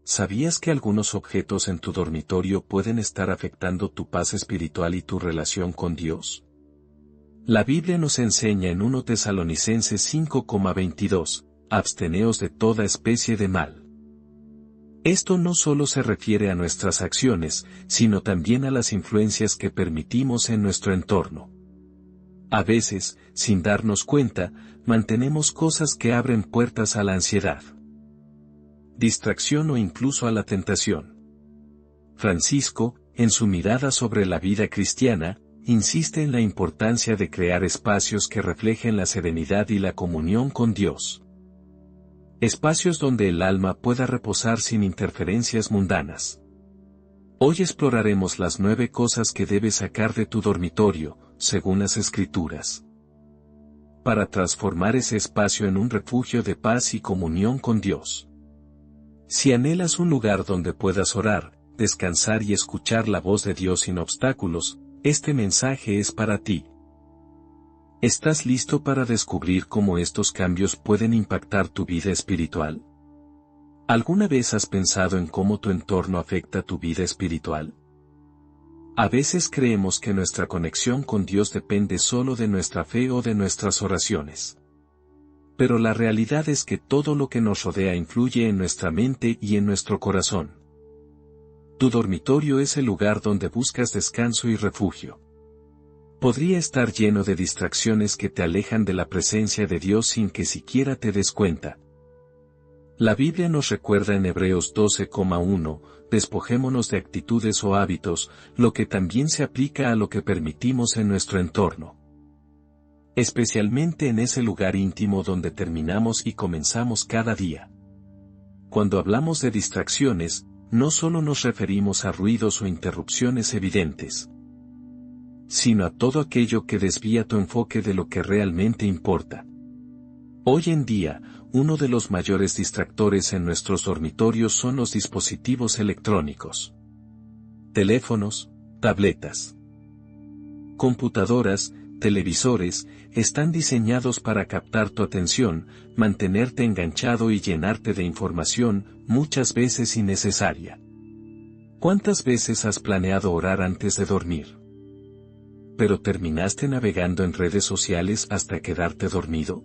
¿Sabías que algunos objetos en tu dormitorio pueden estar afectando tu paz espiritual y tu relación con Dios? La Biblia nos enseña en 1 Tesalonicenses 5,22, absteneos de toda especie de mal. Esto no solo se refiere a nuestras acciones, sino también a las influencias que permitimos en nuestro entorno. A veces, sin darnos cuenta, mantenemos cosas que abren puertas a la ansiedad, distracción o incluso a la tentación. Francisco, en su mirada sobre la vida cristiana, insiste en la importancia de crear espacios que reflejen la serenidad y la comunión con Dios. Espacios donde el alma pueda reposar sin interferencias mundanas. Hoy exploraremos las 9 cosas que debes sacar de tu dormitorio, según las Escrituras, para transformar ese espacio en un refugio de paz y comunión con Dios. Si anhelas un lugar donde puedas orar, descansar y escuchar la voz de Dios sin obstáculos, este mensaje es para ti. ¿Estás listo para descubrir cómo estos cambios pueden impactar tu vida espiritual? ¿Alguna vez has pensado en cómo tu entorno afecta tu vida espiritual? A veces creemos que nuestra conexión con Dios depende solo de nuestra fe o de nuestras oraciones. Pero la realidad es que todo lo que nos rodea influye en nuestra mente y en nuestro corazón. Tu dormitorio es el lugar donde buscas descanso y refugio. Podría estar lleno de distracciones que te alejan de la presencia de Dios sin que siquiera te des cuenta. La Biblia nos recuerda en Hebreos 12,1, despojémonos de actitudes o hábitos, lo que también se aplica a lo que permitimos en nuestro entorno. Especialmente en ese lugar íntimo donde terminamos y comenzamos cada día. Cuando hablamos de distracciones, no solo nos referimos a ruidos o interrupciones evidentes, sino a todo aquello que desvía tu enfoque de lo que realmente importa. Hoy en día, uno de los mayores distractores en nuestros dormitorios son los dispositivos electrónicos. Teléfonos, tabletas, computadoras, televisores, están diseñados para captar tu atención, mantenerte enganchado y llenarte de información, muchas veces innecesaria. ¿Cuántas veces has planeado orar antes de dormir, pero terminaste navegando en redes sociales hasta quedarte dormido?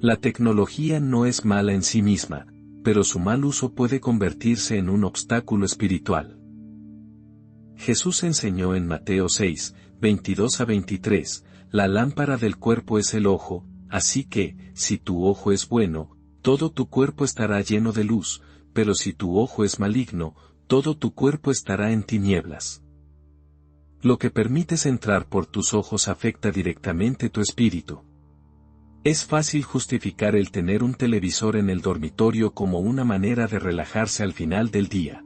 La tecnología no es mala en sí misma, pero su mal uso puede convertirse en un obstáculo espiritual. Jesús enseñó en Mateo 6, 22-23, la lámpara del cuerpo es el ojo, así que, si tu ojo es bueno, todo tu cuerpo estará lleno de luz, pero si tu ojo es maligno, todo tu cuerpo estará en tinieblas. Lo que permites entrar por tus ojos afecta directamente tu espíritu. Es fácil justificar el tener un televisor en el dormitorio como una manera de relajarse al final del día.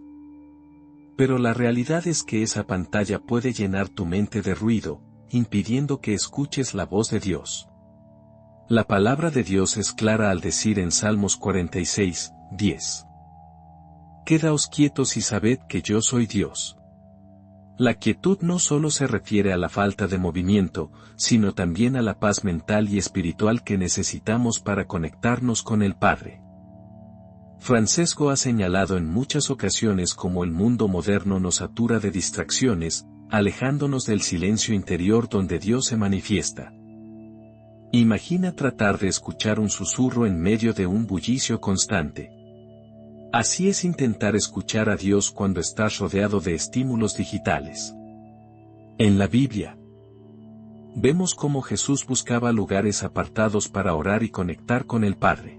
Pero la realidad es que esa pantalla puede llenar tu mente de ruido, impidiendo que escuches la voz de Dios. La palabra de Dios es clara al decir en Salmos 46, 10. Quedaos quietos y sabed que yo soy Dios. La quietud no solo se refiere a la falta de movimiento, sino también a la paz mental y espiritual que necesitamos para conectarnos con el Padre. Francisco ha señalado en muchas ocasiones cómo el mundo moderno nos satura de distracciones, alejándonos del silencio interior donde Dios se manifiesta. Imagina tratar de escuchar un susurro en medio de un bullicio constante. Así es intentar escuchar a Dios cuando estás rodeado de estímulos digitales. En la Biblia, vemos cómo Jesús buscaba lugares apartados para orar y conectar con el Padre.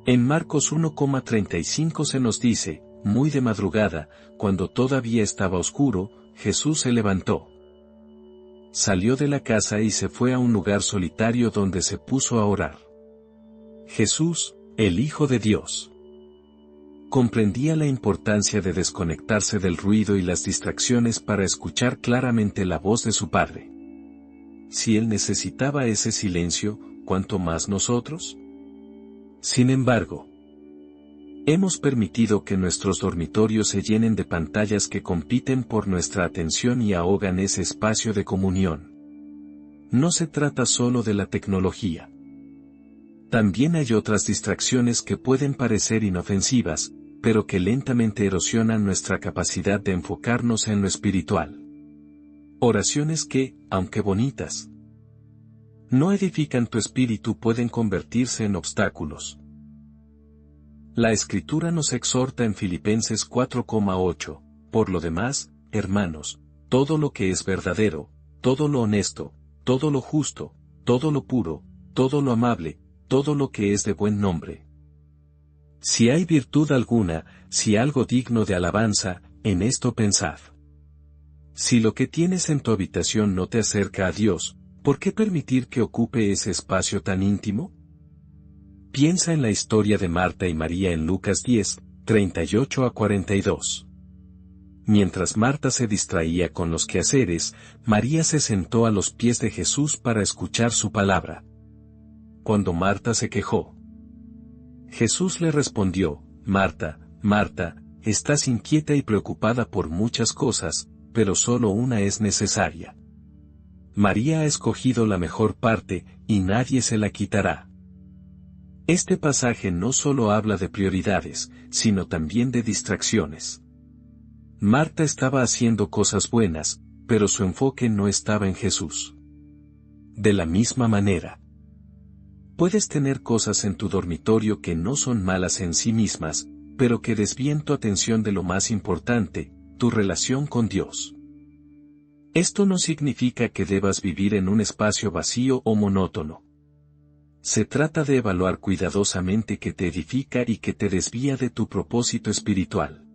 En Marcos 1,35 se nos dice, muy de madrugada, cuando todavía estaba oscuro, Jesús se levantó. Salió de la casa y se fue a un lugar solitario donde se puso a orar. Jesús, el Hijo de Dios, comprendía la importancia de desconectarse del ruido y las distracciones para escuchar claramente la voz de su Padre. Si Él necesitaba ese silencio, ¿cuánto más nosotros? Sin embargo, hemos permitido que nuestros dormitorios se llenen de pantallas que compiten por nuestra atención y ahogan ese espacio de comunión. No se trata solo de la tecnología. También hay otras distracciones que pueden parecer inofensivas, pero que lentamente erosionan nuestra capacidad de enfocarnos en lo espiritual. Oraciones que, aunque bonitas, no edifican tu espíritu, pueden convertirse en obstáculos. La Escritura nos exhorta en Filipenses 4,8, por lo demás, hermanos, todo lo que es verdadero, todo lo honesto, todo lo justo, todo lo puro, todo lo amable, todo lo que es de buen nombre. Si hay virtud alguna, si algo digno de alabanza, en esto pensad. Si lo que tienes en tu habitación no te acerca a Dios, ¿por qué permitir que ocupe ese espacio tan íntimo? Piensa en la historia de Marta y María en Lucas 10, 38 a 42. Mientras Marta se distraía con los quehaceres, María se sentó a los pies de Jesús para escuchar su palabra. Cuando Marta se quejó, Jesús le respondió: Marta, Marta, estás inquieta y preocupada por muchas cosas, pero solo una es necesaria. María ha escogido la mejor parte, y nadie se la quitará. Este pasaje no solo habla de prioridades, sino también de distracciones. Marta estaba haciendo cosas buenas, pero su enfoque no estaba en Jesús. De la misma manera, puedes tener cosas en tu dormitorio que no son malas en sí mismas, pero que desvíen tu atención de lo más importante, tu relación con Dios. Esto no significa que debas vivir en un espacio vacío o monótono. Se trata de evaluar cuidadosamente qué te edifica y qué te desvía de tu propósito espiritual.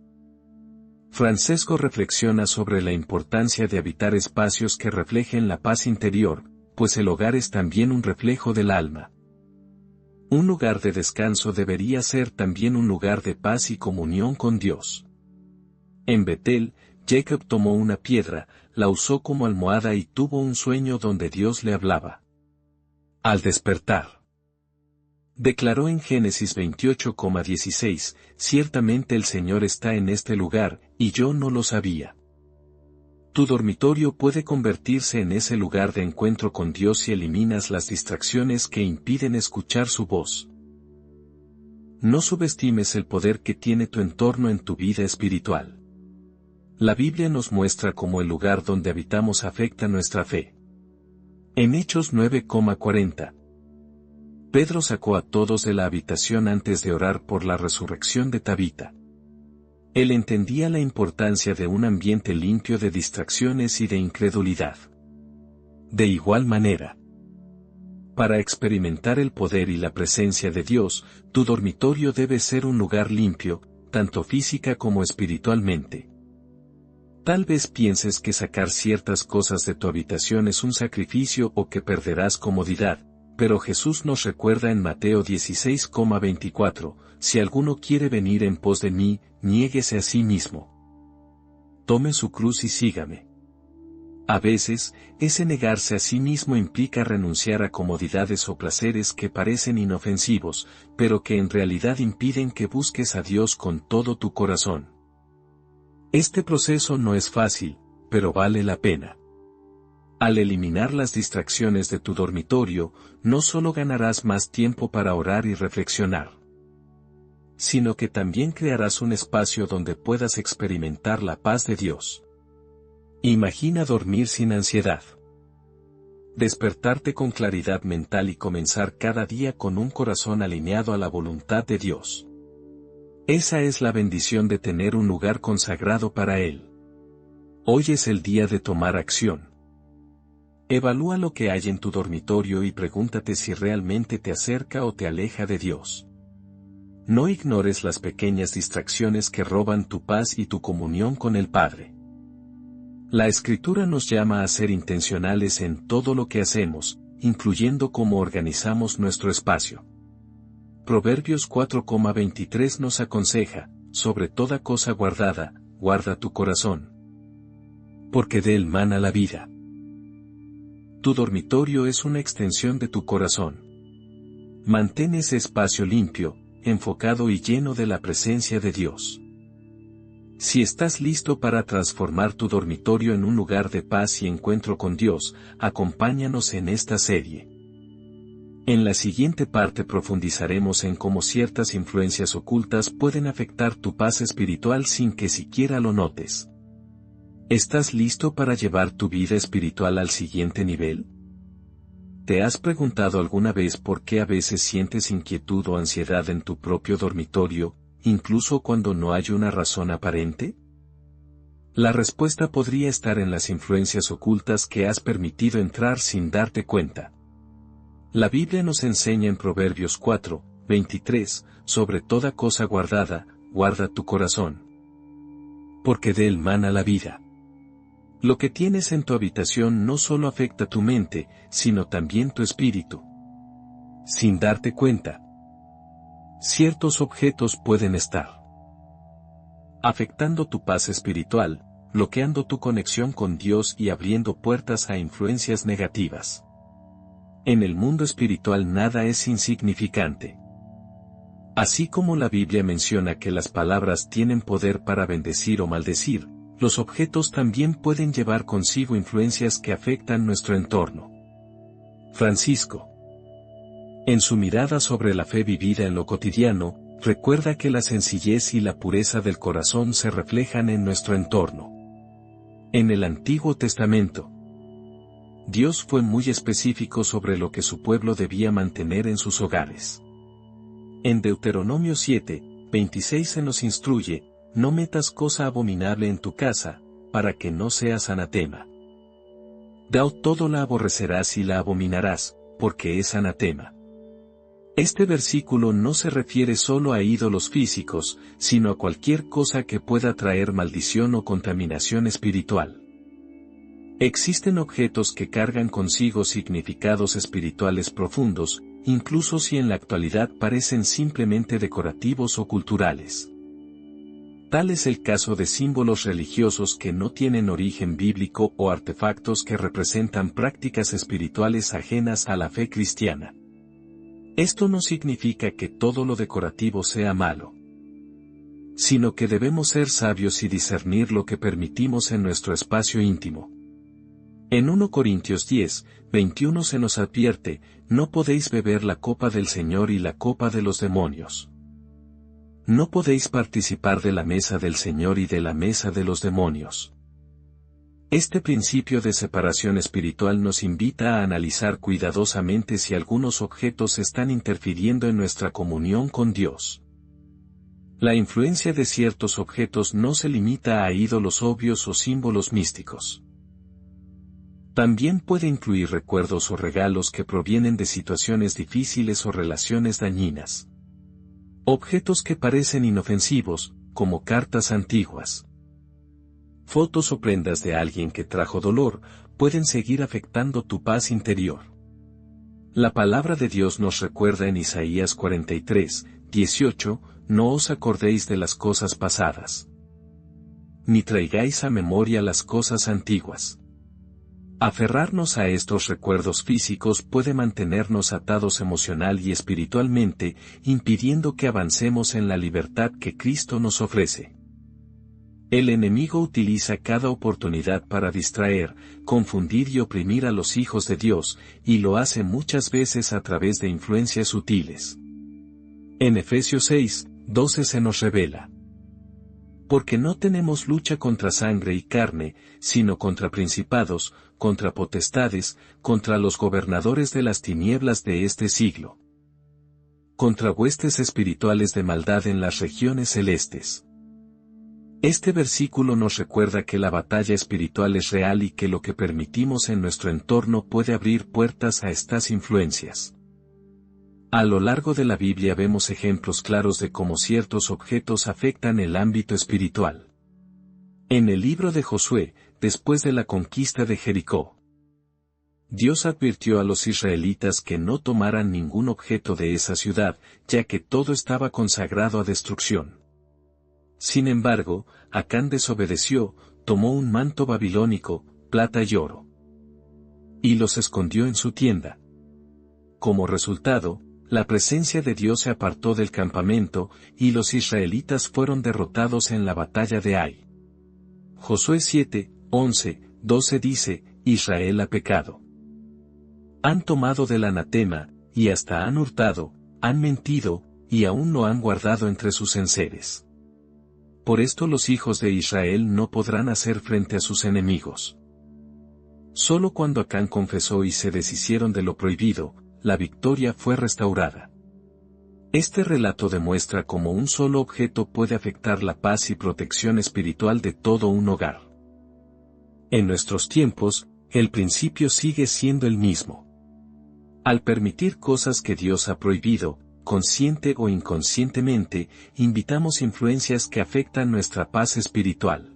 Francesco reflexiona sobre la importancia de habitar espacios que reflejen la paz interior, pues el hogar es también un reflejo del alma. Un lugar de descanso debería ser también un lugar de paz y comunión con Dios. En Betel, Jacob tomó una piedra, la usó como almohada y tuvo un sueño donde Dios le hablaba. Al despertar, declaró en Génesis 28,16, ciertamente el Señor está en este lugar, y yo no lo sabía. Tu dormitorio puede convertirse en ese lugar de encuentro con Dios si eliminas las distracciones que impiden escuchar su voz. No subestimes el poder que tiene tu entorno en tu vida espiritual. La Biblia nos muestra cómo el lugar donde habitamos afecta nuestra fe. En Hechos 9,40, Pedro sacó a todos de la habitación antes de orar por la resurrección de Tabita. Él entendía la importancia de un ambiente limpio de distracciones y de incredulidad. De igual manera, para experimentar el poder y la presencia de Dios, tu dormitorio debe ser un lugar limpio, tanto física como espiritualmente. Tal vez pienses que sacar ciertas cosas de tu habitación es un sacrificio o que perderás comodidad, pero Jesús nos recuerda en Mateo 16,24, si alguno quiere venir en pos de mí, niéguese a sí mismo. Tome su cruz y sígame. A veces, ese negarse a sí mismo implica renunciar a comodidades o placeres que parecen inofensivos, pero que en realidad impiden que busques a Dios con todo tu corazón. Este proceso no es fácil, pero vale la pena. Al eliminar las distracciones de tu dormitorio, no solo ganarás más tiempo para orar y reflexionar, sino que también crearás un espacio donde puedas experimentar la paz de Dios. Imagina dormir sin ansiedad. Despertarte con claridad mental y comenzar cada día con un corazón alineado a la voluntad de Dios. Esa es la bendición de tener un lugar consagrado para Él. Hoy es el día de tomar acción. Evalúa lo que hay en tu dormitorio y pregúntate si realmente te acerca o te aleja de Dios. No ignores las pequeñas distracciones que roban tu paz y tu comunión con el Padre. La Escritura nos llama a ser intencionales en todo lo que hacemos, incluyendo cómo organizamos nuestro espacio. Proverbios 4,23 nos aconseja, sobre toda cosa guardada, guarda tu corazón, porque de él mana la vida. Tu dormitorio es una extensión de tu corazón. Mantén ese espacio limpio, enfocado y lleno de la presencia de Dios. Si estás listo para transformar tu dormitorio en un lugar de paz y encuentro con Dios, acompáñanos en esta serie. En la siguiente parte profundizaremos en cómo ciertas influencias ocultas pueden afectar tu paz espiritual sin que siquiera lo notes. ¿Estás listo para llevar tu vida espiritual al siguiente nivel? ¿Te has preguntado alguna vez por qué a veces sientes inquietud o ansiedad en tu propio dormitorio, incluso cuando no hay una razón aparente? La respuesta podría estar en las influencias ocultas que has permitido entrar sin darte cuenta. La Biblia nos enseña en Proverbios 4:23, sobre toda cosa guardada, guarda tu corazón, porque de él mana la vida. Lo que tienes en tu habitación no solo afecta tu mente, sino también tu espíritu. Sin darte cuenta, ciertos objetos pueden estar afectando tu paz espiritual, bloqueando tu conexión con Dios y abriendo puertas a influencias negativas. En el mundo espiritual nada es insignificante. Así como la Biblia menciona que las palabras tienen poder para bendecir o maldecir, los objetos también pueden llevar consigo influencias que afectan nuestro entorno. Francisco, en su mirada sobre la fe vivida en lo cotidiano, recuerda que la sencillez y la pureza del corazón se reflejan en nuestro entorno. En el Antiguo Testamento, Dios fue muy específico sobre lo que su pueblo debía mantener en sus hogares. En Deuteronomio 7:26 se nos instruye: no metas cosa abominable en tu casa, para que no seas anatema. Todo la aborrecerás y la abominarás, porque es anatema. Este versículo no se refiere solo a ídolos físicos, sino a cualquier cosa que pueda traer maldición o contaminación espiritual. Existen objetos que cargan consigo significados espirituales profundos, incluso si en la actualidad parecen simplemente decorativos o culturales. Tal es el caso de símbolos religiosos que no tienen origen bíblico o artefactos que representan prácticas espirituales ajenas a la fe cristiana. Esto no significa que todo lo decorativo sea malo, sino que debemos ser sabios y discernir lo que permitimos en nuestro espacio íntimo. En 1 Corintios 10:21 se nos advierte: no podéis beber la copa del Señor y la copa de los demonios. No podéis participar de la mesa del Señor y de la mesa de los demonios. Este principio de separación espiritual nos invita a analizar cuidadosamente si algunos objetos están interfiriendo en nuestra comunión con Dios. La influencia de ciertos objetos no se limita a ídolos obvios o símbolos místicos. También puede incluir recuerdos o regalos que provienen de situaciones difíciles o relaciones dañinas. Objetos que parecen inofensivos, como cartas antiguas, fotos o prendas de alguien que trajo dolor, pueden seguir afectando tu paz interior. La palabra de Dios nos recuerda en Isaías 43:18, no os acordéis de las cosas pasadas, ni traigáis a memoria las cosas antiguas. Aferrarnos a estos recuerdos físicos puede mantenernos atados emocional y espiritualmente, impidiendo que avancemos en la libertad que Cristo nos ofrece. El enemigo utiliza cada oportunidad para distraer, confundir y oprimir a los hijos de Dios, y lo hace muchas veces a través de influencias sutiles. En Efesios 6:12 se nos revela: porque no tenemos lucha contra sangre y carne, sino contra principados, contra potestades, contra los gobernadores de las tinieblas de este siglo, contra huestes espirituales de maldad en las regiones celestes. Este versículo nos recuerda que la batalla espiritual es real y que lo que permitimos en nuestro entorno puede abrir puertas a estas influencias. A lo largo de la Biblia vemos ejemplos claros de cómo ciertos objetos afectan el ámbito espiritual. En el libro de Josué, después de la conquista de Jericó, Dios advirtió a los israelitas que no tomaran ningún objeto de esa ciudad, ya que todo estaba consagrado a destrucción. Sin embargo, Acán desobedeció, tomó un manto babilónico, plata y oro, y los escondió en su tienda. Como resultado, la presencia de Dios se apartó del campamento, y los israelitas fueron derrotados en la batalla de Ai. Josué 7:11-12 dice: Israel ha pecado. Han tomado del anatema, y hasta han hurtado, han mentido, y aún lo han guardado entre sus enseres. Por esto los hijos de Israel no podrán hacer frente a sus enemigos. Solo cuando Acán confesó y se deshicieron de lo prohibido, la victoria fue restaurada. Este relato demuestra cómo un solo objeto puede afectar la paz y protección espiritual de todo un hogar. En nuestros tiempos, el principio sigue siendo el mismo. Al permitir cosas que Dios ha prohibido, consciente o inconscientemente, invitamos influencias que afectan nuestra paz espiritual.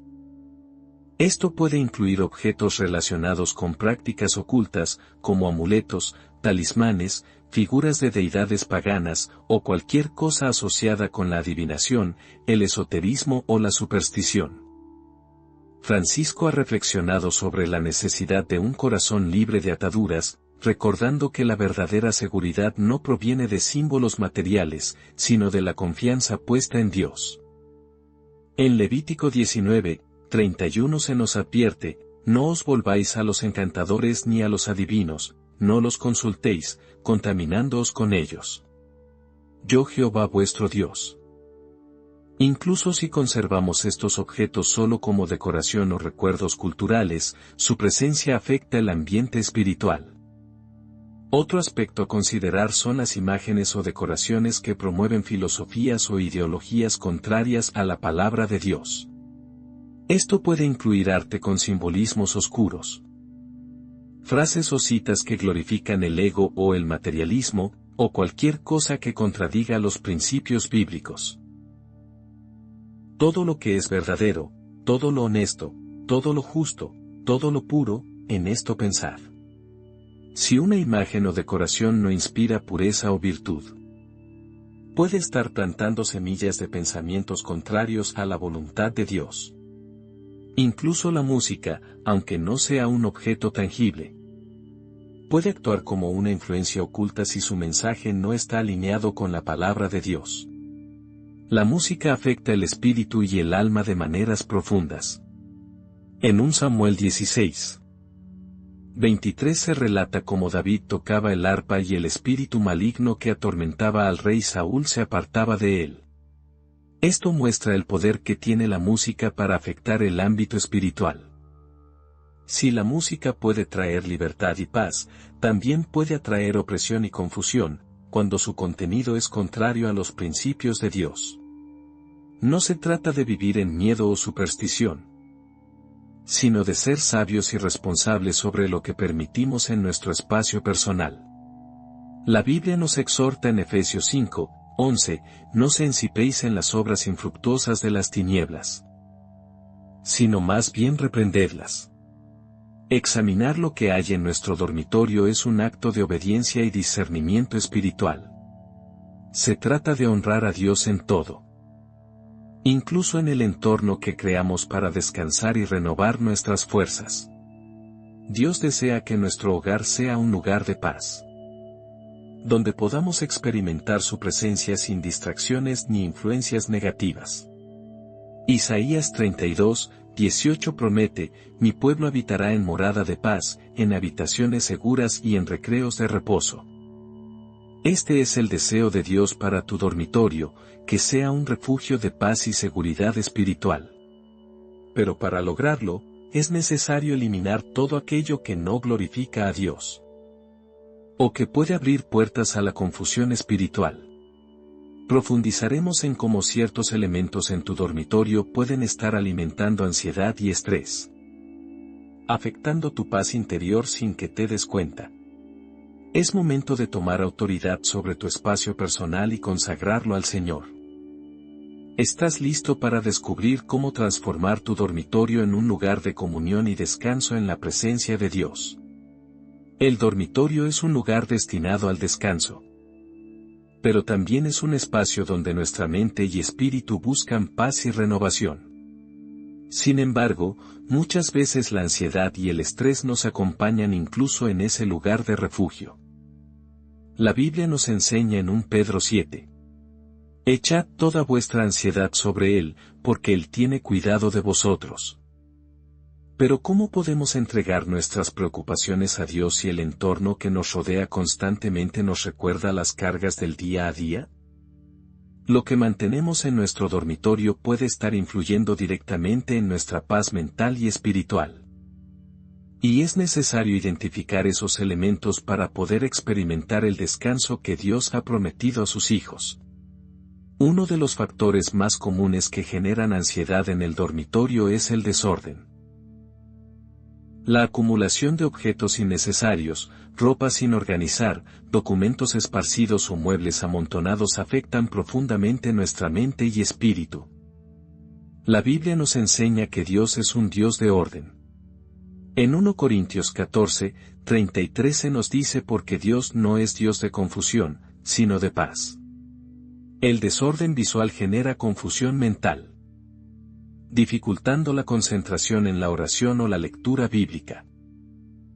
Esto puede incluir objetos relacionados con prácticas ocultas, como amuletos, talismanes, figuras de deidades paganas, o cualquier cosa asociada con la adivinación, el esoterismo o la superstición. Francisco ha reflexionado sobre la necesidad de un corazón libre de ataduras, recordando que la verdadera seguridad no proviene de símbolos materiales, sino de la confianza puesta en Dios. En Levítico 19:31 se nos advierte: no os volváis a los encantadores ni a los adivinos, no los consultéis, contaminándoos con ellos. Yo Jehová vuestro Dios. Incluso si conservamos estos objetos solo como decoración o recuerdos culturales, su presencia afecta el ambiente espiritual. Otro aspecto a considerar son las imágenes o decoraciones que promueven filosofías o ideologías contrarias a la palabra de Dios. Esto puede incluir arte con simbolismos oscuros, frases o citas que glorifican el ego o el materialismo, o cualquier cosa que contradiga los principios bíblicos. Todo lo que es verdadero, todo lo honesto, todo lo justo, todo lo puro, en esto pensad. Si una imagen o decoración no inspira pureza o virtud, puede estar plantando semillas de pensamientos contrarios a la voluntad de Dios. Incluso la música, aunque no sea un objeto tangible, puede actuar como una influencia oculta si su mensaje no está alineado con la palabra de Dios. La música afecta el espíritu y el alma de maneras profundas. En 1 Samuel 16:23 se relata cómo David tocaba el arpa y el espíritu maligno que atormentaba al rey Saúl se apartaba de él. Esto muestra el poder que tiene la música para afectar el ámbito espiritual. Si la música puede traer libertad y paz, también puede atraer opresión y confusión, cuando su contenido es contrario a los principios de Dios. No se trata de vivir en miedo o superstición, sino de ser sabios y responsables sobre lo que permitimos en nuestro espacio personal. La Biblia nos exhorta en Efesios 5:11, no se ensipéis en las obras infructuosas de las tinieblas, sino más bien reprendedlas. Examinar lo que hay en nuestro dormitorio es un acto de obediencia y discernimiento espiritual. Se trata de honrar a Dios en todo, incluso en el entorno que creamos para descansar y renovar nuestras fuerzas. Dios desea que nuestro hogar sea un lugar de paz, donde podamos experimentar su presencia sin distracciones ni influencias negativas. Isaías 32:18 promete: mi pueblo habitará en morada de paz, en habitaciones seguras y en recreos de reposo. Este es el deseo de Dios para tu dormitorio, que sea un refugio de paz y seguridad espiritual. Pero para lograrlo, es necesario eliminar todo aquello que no glorifica a Dios, o que puede abrir puertas a la confusión espiritual. Profundizaremos en cómo ciertos elementos en tu dormitorio pueden estar alimentando ansiedad y estrés, afectando tu paz interior sin que te des cuenta. Es momento de tomar autoridad sobre tu espacio personal y consagrarlo al Señor. ¿Estás listo para descubrir cómo transformar tu dormitorio en un lugar de comunión y descanso en la presencia de Dios? El dormitorio es un lugar destinado al descanso, pero también es un espacio donde nuestra mente y espíritu buscan paz y renovación. Sin embargo, muchas veces la ansiedad y el estrés nos acompañan incluso en ese lugar de refugio. La Biblia nos enseña en 1 Pedro 7: echad toda vuestra ansiedad sobre Él, porque Él tiene cuidado de vosotros. Pero ¿cómo podemos entregar nuestras preocupaciones a Dios si el entorno que nos rodea constantemente nos recuerda las cargas del día a día? Lo que mantenemos en nuestro dormitorio puede estar influyendo directamente en nuestra paz mental y espiritual. Y es necesario identificar esos elementos para poder experimentar el descanso que Dios ha prometido a sus hijos. Uno de los factores más comunes que generan ansiedad en el dormitorio es el desorden. La acumulación de objetos innecesarios, ropa sin organizar, documentos esparcidos o muebles amontonados afectan profundamente nuestra mente y espíritu. La Biblia nos enseña que Dios es un Dios de orden. En 1 Corintios 14, 33 se nos dice porque Dios no es Dios de confusión, sino de paz. El desorden visual genera confusión mental, dificultando la concentración en la oración o la lectura bíblica.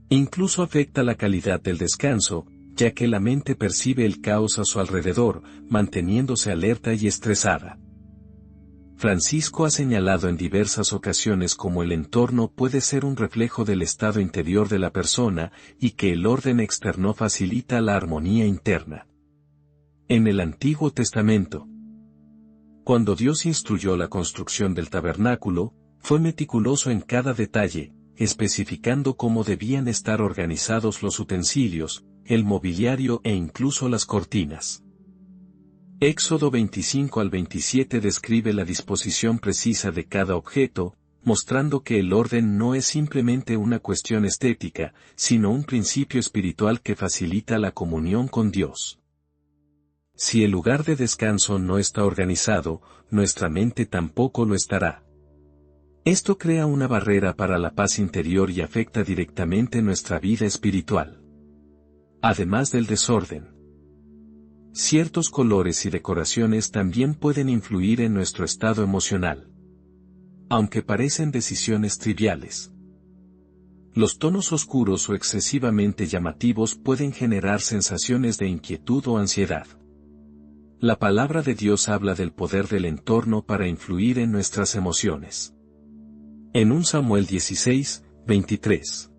Incluso afecta la calidad del descanso, ya que la mente percibe el caos a su alrededor, manteniéndose alerta y estresada. Francisco ha señalado en diversas ocasiones cómo el entorno puede ser un reflejo del estado interior de la persona y que el orden externo facilita la armonía interna. En el Antiguo Testamento, cuando Dios instruyó la construcción del tabernáculo, fue meticuloso en cada detalle, especificando cómo debían estar organizados los utensilios, el mobiliario e incluso las cortinas. Éxodo 25 al 27 describe la disposición precisa de cada objeto, mostrando que el orden no es simplemente una cuestión estética, sino un principio espiritual que facilita la comunión con Dios. Si el lugar de descanso no está organizado, nuestra mente tampoco lo estará. Esto crea una barrera para la paz interior y afecta directamente nuestra vida espiritual. Además del desorden, ciertos colores y decoraciones también pueden influir en nuestro estado emocional. Aunque parecen decisiones triviales, los tonos oscuros o excesivamente llamativos pueden generar sensaciones de inquietud o ansiedad. La palabra de Dios habla del poder del entorno para influir en nuestras emociones. En 1 Samuel 16, 23.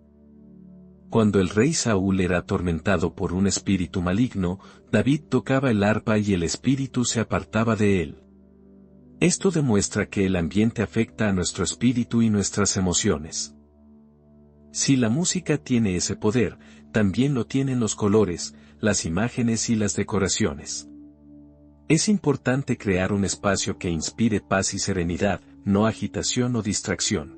Cuando el rey Saúl era atormentado por un espíritu maligno, David tocaba el arpa y el espíritu se apartaba de él. Esto demuestra que el ambiente afecta a nuestro espíritu y nuestras emociones. Si la música tiene ese poder, también lo tienen los colores, las imágenes y las decoraciones. Es importante crear un espacio que inspire paz y serenidad, no agitación o distracción.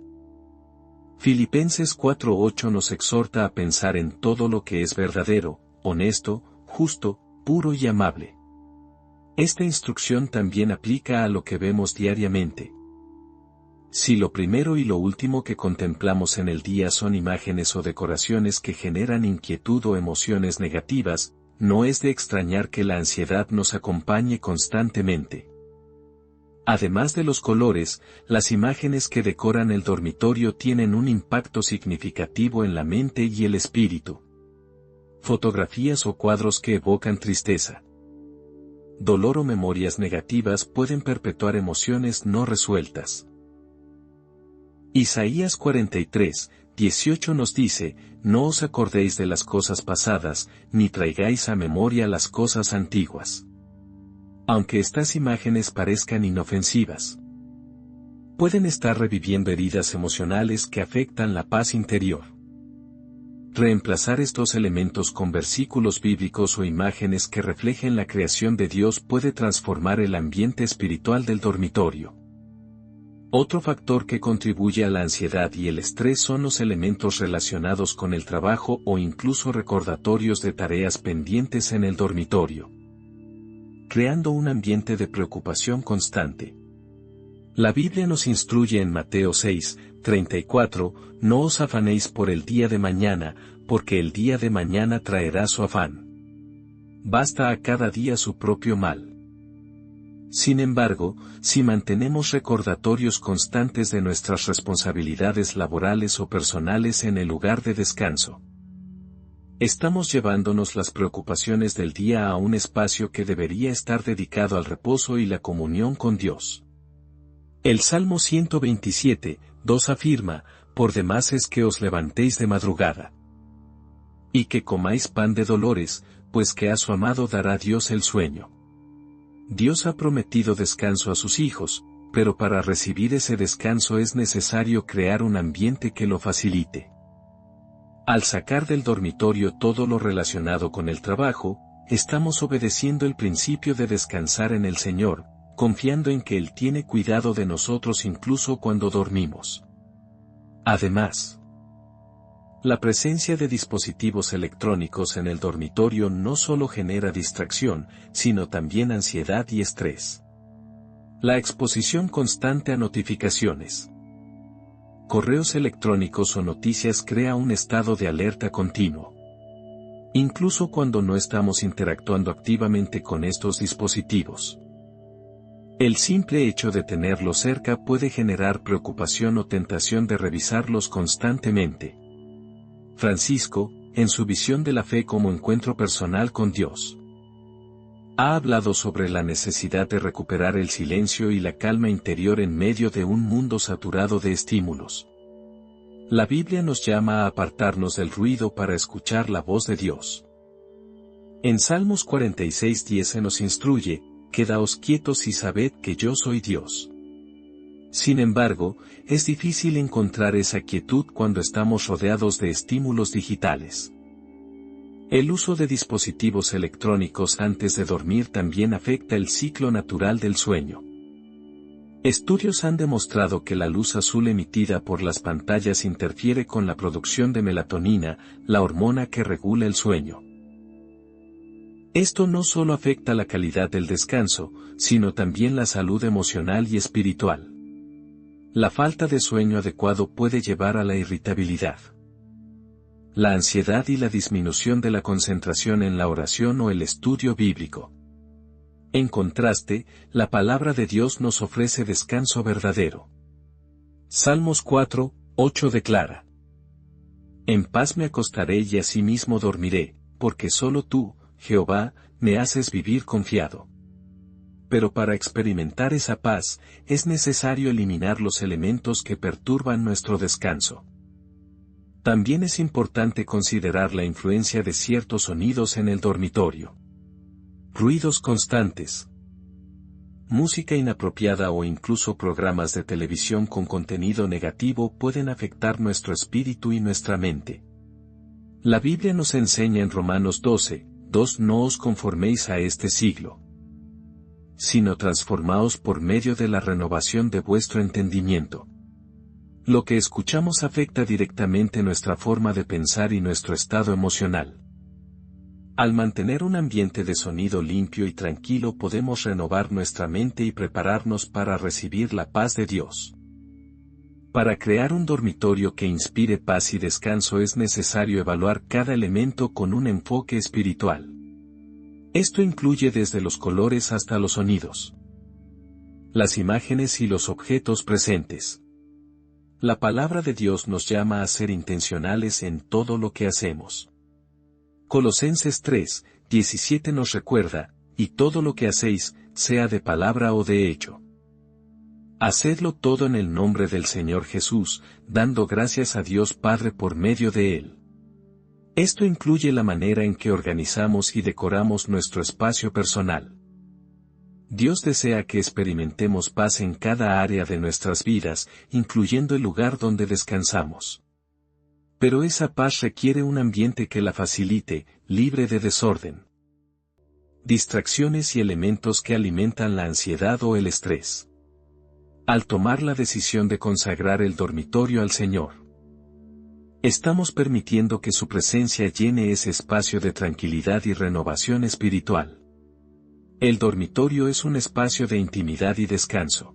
Filipenses 4:8 nos exhorta a pensar en todo lo que es verdadero, honesto, justo, puro y amable. Esta instrucción también aplica a lo que vemos diariamente. Si lo primero y lo último que contemplamos en el día son imágenes o decoraciones que generan inquietud o emociones negativas, no es de extrañar que la ansiedad nos acompañe constantemente. Además de los colores, las imágenes que decoran el dormitorio tienen un impacto significativo en la mente y el espíritu. Fotografías o cuadros que evocan tristeza, dolor o memorias negativas pueden perpetuar emociones no resueltas. Isaías 43, 18 nos dice, no os acordéis de las cosas pasadas, ni traigáis a memoria las cosas antiguas. Aunque estas imágenes parezcan inofensivas, pueden estar reviviendo heridas emocionales que afectan la paz interior. Reemplazar estos elementos con versículos bíblicos o imágenes que reflejen la creación de Dios puede transformar el ambiente espiritual del dormitorio. Otro factor que contribuye a la ansiedad y el estrés son los elementos relacionados con el trabajo o incluso recordatorios de tareas pendientes en el dormitorio, creando un ambiente de preocupación constante. La Biblia nos instruye en Mateo 6, 34, no os afanéis por el día de mañana, porque el día de mañana traerá su afán. Basta a cada día su propio mal. Sin embargo, si mantenemos recordatorios constantes de nuestras responsabilidades laborales o personales en el lugar de descanso, estamos llevándonos las preocupaciones del día a un espacio que debería estar dedicado al reposo y la comunión con Dios. El Salmo 127:2 afirma, por demás es que os levantéis de madrugada. Y que comáis pan de dolores, pues que a su amado dará Dios el sueño. Dios ha prometido descanso a sus hijos, pero para recibir ese descanso es necesario crear un ambiente que lo facilite. Al sacar del dormitorio todo lo relacionado con el trabajo, estamos obedeciendo el principio de descansar en el Señor, confiando en que Él tiene cuidado de nosotros incluso cuando dormimos. Además, la presencia de dispositivos electrónicos en el dormitorio no solo genera distracción, sino también ansiedad y estrés. La exposición constante a notificaciones, correos electrónicos o noticias crea un estado de alerta continuo. Incluso cuando no estamos interactuando activamente con estos dispositivos. El simple hecho de tenerlos cerca puede generar preocupación o tentación de revisarlos constantemente. Francisco, en su visión de la fe como encuentro personal con Dios, ha hablado sobre la necesidad de recuperar el silencio y la calma interior en medio de un mundo saturado de estímulos. La Biblia nos llama a apartarnos del ruido para escuchar la voz de Dios. En Salmos 46:10 se nos instruye, quedaos quietos y sabed que yo soy Dios. Sin embargo, es difícil encontrar esa quietud cuando estamos rodeados de estímulos digitales. El uso de dispositivos electrónicos antes de dormir también afecta el ciclo natural del sueño. Estudios han demostrado que la luz azul emitida por las pantallas interfiere con la producción de melatonina, la hormona que regula el sueño. Esto no solo afecta la calidad del descanso, sino también la salud emocional y espiritual. La falta de sueño adecuado puede llevar a la irritabilidad, la ansiedad y la disminución de la concentración en la oración o el estudio bíblico. En contraste, la palabra de Dios nos ofrece descanso verdadero. Salmos 4:8 declara: En paz me acostaré y asimismo dormiré, porque solo tú, Jehová, me haces vivir confiado. Pero para experimentar esa paz, es necesario eliminar los elementos que perturban nuestro descanso. También es importante considerar la influencia de ciertos sonidos en el dormitorio. Ruidos constantes, música inapropiada o incluso programas de televisión con contenido negativo pueden afectar nuestro espíritu y nuestra mente. La Biblia nos enseña en Romanos 12:2: no os conforméis a este siglo, sino transformaos por medio de la renovación de vuestro entendimiento. Lo que escuchamos afecta directamente nuestra forma de pensar y nuestro estado emocional. Al mantener un ambiente de sonido limpio y tranquilo podemos renovar nuestra mente y prepararnos para recibir la paz de Dios. Para crear un dormitorio que inspire paz y descanso es necesario evaluar cada elemento con un enfoque espiritual. Esto incluye desde los colores hasta los sonidos, las imágenes y los objetos presentes. La palabra de Dios nos llama a ser intencionales en todo lo que hacemos. Colosenses 3:17 nos recuerda, y todo lo que hacéis, sea de palabra o de hecho, hacedlo todo en el nombre del Señor Jesús, dando gracias a Dios Padre por medio de Él. Esto incluye la manera en que organizamos y decoramos nuestro espacio personal. Dios desea que experimentemos paz en cada área de nuestras vidas, incluyendo el lugar donde descansamos. Pero esa paz requiere un ambiente que la facilite, libre de desorden, distracciones y elementos que alimentan la ansiedad o el estrés. Al tomar la decisión de consagrar el dormitorio al Señor, estamos permitiendo que su presencia llene ese espacio de tranquilidad y renovación espiritual. El dormitorio es un espacio de intimidad y descanso.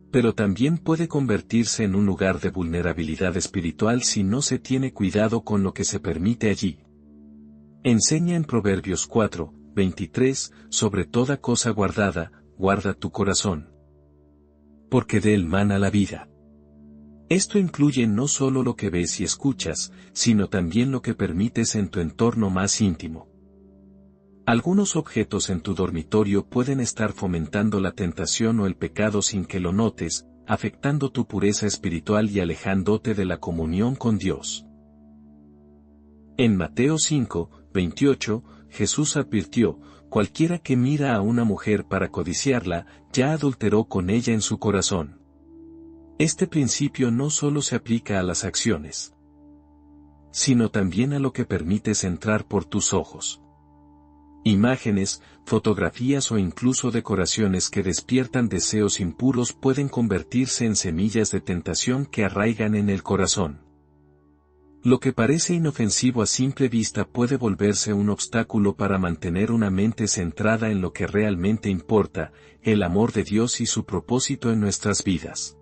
Pero también puede convertirse en un lugar de vulnerabilidad espiritual si no se tiene cuidado con lo que se permite allí. Enseña en Proverbios 4:23, sobre toda cosa guardada, guarda tu corazón, porque de él mana la vida. Esto incluye no solo lo que ves y escuchas, sino también lo que permites en tu entorno más íntimo. Algunos objetos en tu dormitorio pueden estar fomentando la tentación o el pecado sin que lo notes, afectando tu pureza espiritual y alejándote de la comunión con Dios. En Mateo 5, 28, Jesús advirtió: cualquiera que mira a una mujer para codiciarla, ya adulteró con ella en su corazón. Este principio no solo se aplica a las acciones, sino también a lo que permites entrar por tus ojos. Imágenes, fotografías o incluso decoraciones que despiertan deseos impuros pueden convertirse en semillas de tentación que arraigan en el corazón. Lo que parece inofensivo a simple vista puede volverse un obstáculo para mantener una mente centrada en lo que realmente importa, el amor de Dios y su propósito en nuestras vidas.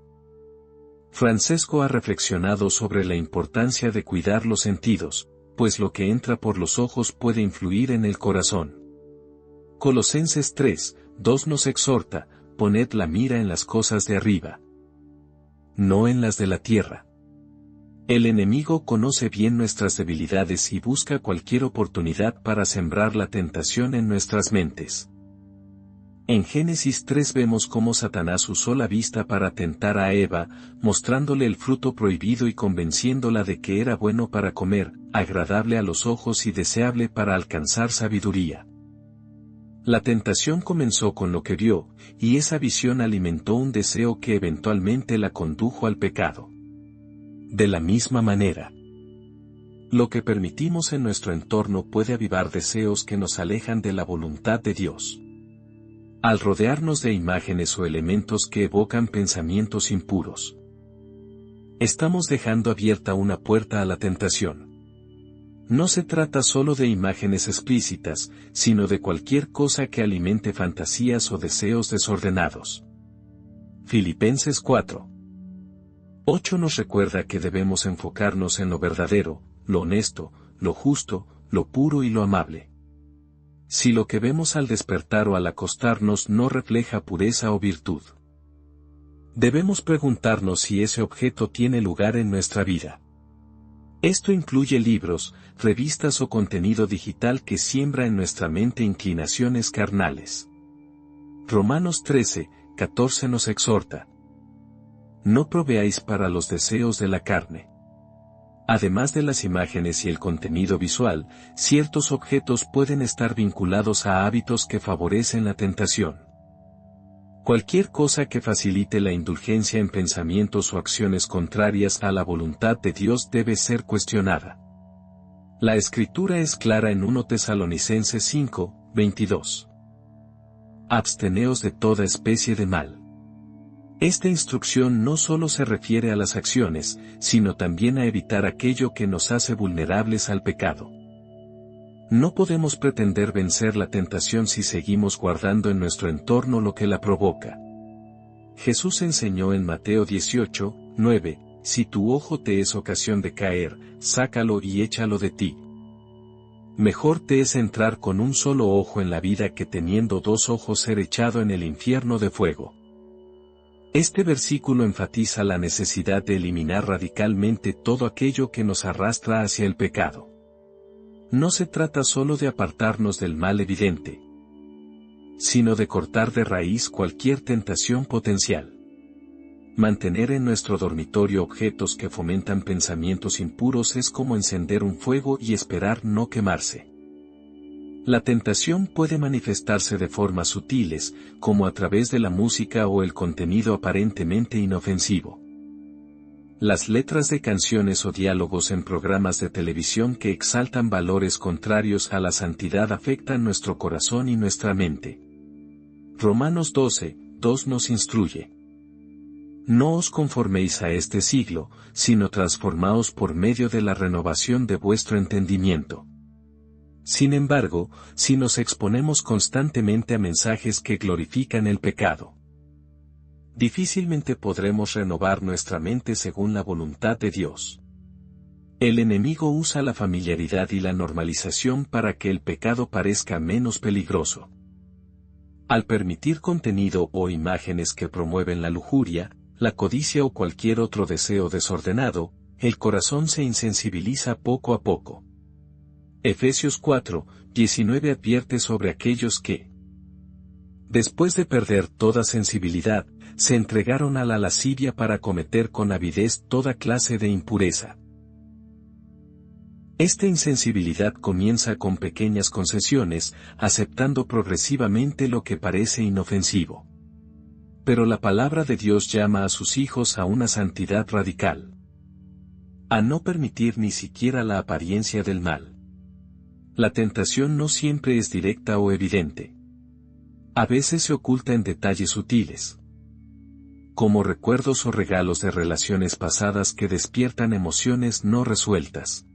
Francesco ha reflexionado sobre la importancia de cuidar los sentidos, pues lo que entra por los ojos puede influir en el corazón. Colosenses 3, 2 nos exhorta: poned la mira en las cosas de arriba, no en las de la tierra. El enemigo conoce bien nuestras debilidades y busca cualquier oportunidad para sembrar la tentación en nuestras mentes. En Génesis 3 vemos cómo Satanás usó la vista para tentar a Eva, mostrándole el fruto prohibido y convenciéndola de que era bueno para comer, agradable a los ojos y deseable para alcanzar sabiduría. La tentación comenzó con lo que vio, y esa visión alimentó un deseo que eventualmente la condujo al pecado. De la misma manera, lo que permitimos en nuestro entorno puede avivar deseos que nos alejan de la voluntad de Dios. Al rodearnos de imágenes o elementos que evocan pensamientos impuros, estamos dejando abierta una puerta a la tentación. No se trata solo de imágenes explícitas, sino de cualquier cosa que alimente fantasías o deseos desordenados. Filipenses 4, 8 nos recuerda que debemos enfocarnos en lo verdadero, lo honesto, lo justo, lo puro y lo amable. Si lo que vemos al despertar o al acostarnos no refleja pureza o virtud, debemos preguntarnos si ese objeto tiene lugar en nuestra vida. Esto incluye libros, revistas o contenido digital que siembra en nuestra mente inclinaciones carnales. Romanos 13, 14 nos exhorta: no proveáis para los deseos de la carne. Además de las imágenes y el contenido visual, ciertos objetos pueden estar vinculados a hábitos que favorecen la tentación. Cualquier cosa que facilite la indulgencia en pensamientos o acciones contrarias a la voluntad de Dios debe ser cuestionada. La Escritura es clara en 1 Tesalonicenses 5, 22. Absteneos de toda especie de mal. Esta instrucción no solo se refiere a las acciones, sino también a evitar aquello que nos hace vulnerables al pecado. No podemos pretender vencer la tentación si seguimos guardando en nuestro entorno lo que la provoca. Jesús enseñó en Mateo 18, 9, si tu ojo te es ocasión de caer, sácalo y échalo de ti. Mejor te es entrar con un solo ojo en la vida que teniendo dos ojos ser echado en el infierno de fuego. Este versículo enfatiza la necesidad de eliminar radicalmente todo aquello que nos arrastra hacia el pecado. No se trata solo de apartarnos del mal evidente, sino de cortar de raíz cualquier tentación potencial. Mantener en nuestro dormitorio objetos que fomentan pensamientos impuros es como encender un fuego y esperar no quemarse. La tentación puede manifestarse de formas sutiles, como a través de la música o el contenido aparentemente inofensivo. Las letras de canciones o diálogos en programas de televisión que exaltan valores contrarios a la santidad afectan nuestro corazón y nuestra mente. Romanos 12, 2 nos instruye: no os conforméis a este siglo, sino transformaos por medio de la renovación de vuestro entendimiento. Sin embargo, si nos exponemos constantemente a mensajes que glorifican el pecado, difícilmente podremos renovar nuestra mente según la voluntad de Dios. El enemigo usa la familiaridad y la normalización para que el pecado parezca menos peligroso. Al permitir contenido o imágenes que promueven la lujuria, la codicia o cualquier otro deseo desordenado, el corazón se insensibiliza poco a poco. Efesios 4, 19 advierte sobre aquellos que, después de perder toda sensibilidad, se entregaron a la lascivia para cometer con avidez toda clase de impureza. Esta insensibilidad comienza con pequeñas concesiones, aceptando progresivamente lo que parece inofensivo. Pero la palabra de Dios llama a sus hijos a una santidad radical. A no permitir ni siquiera la apariencia del mal. La tentación no siempre es directa o evidente. A veces se oculta en detalles sutiles, como recuerdos o regalos de relaciones pasadas que despiertan emociones no resueltas.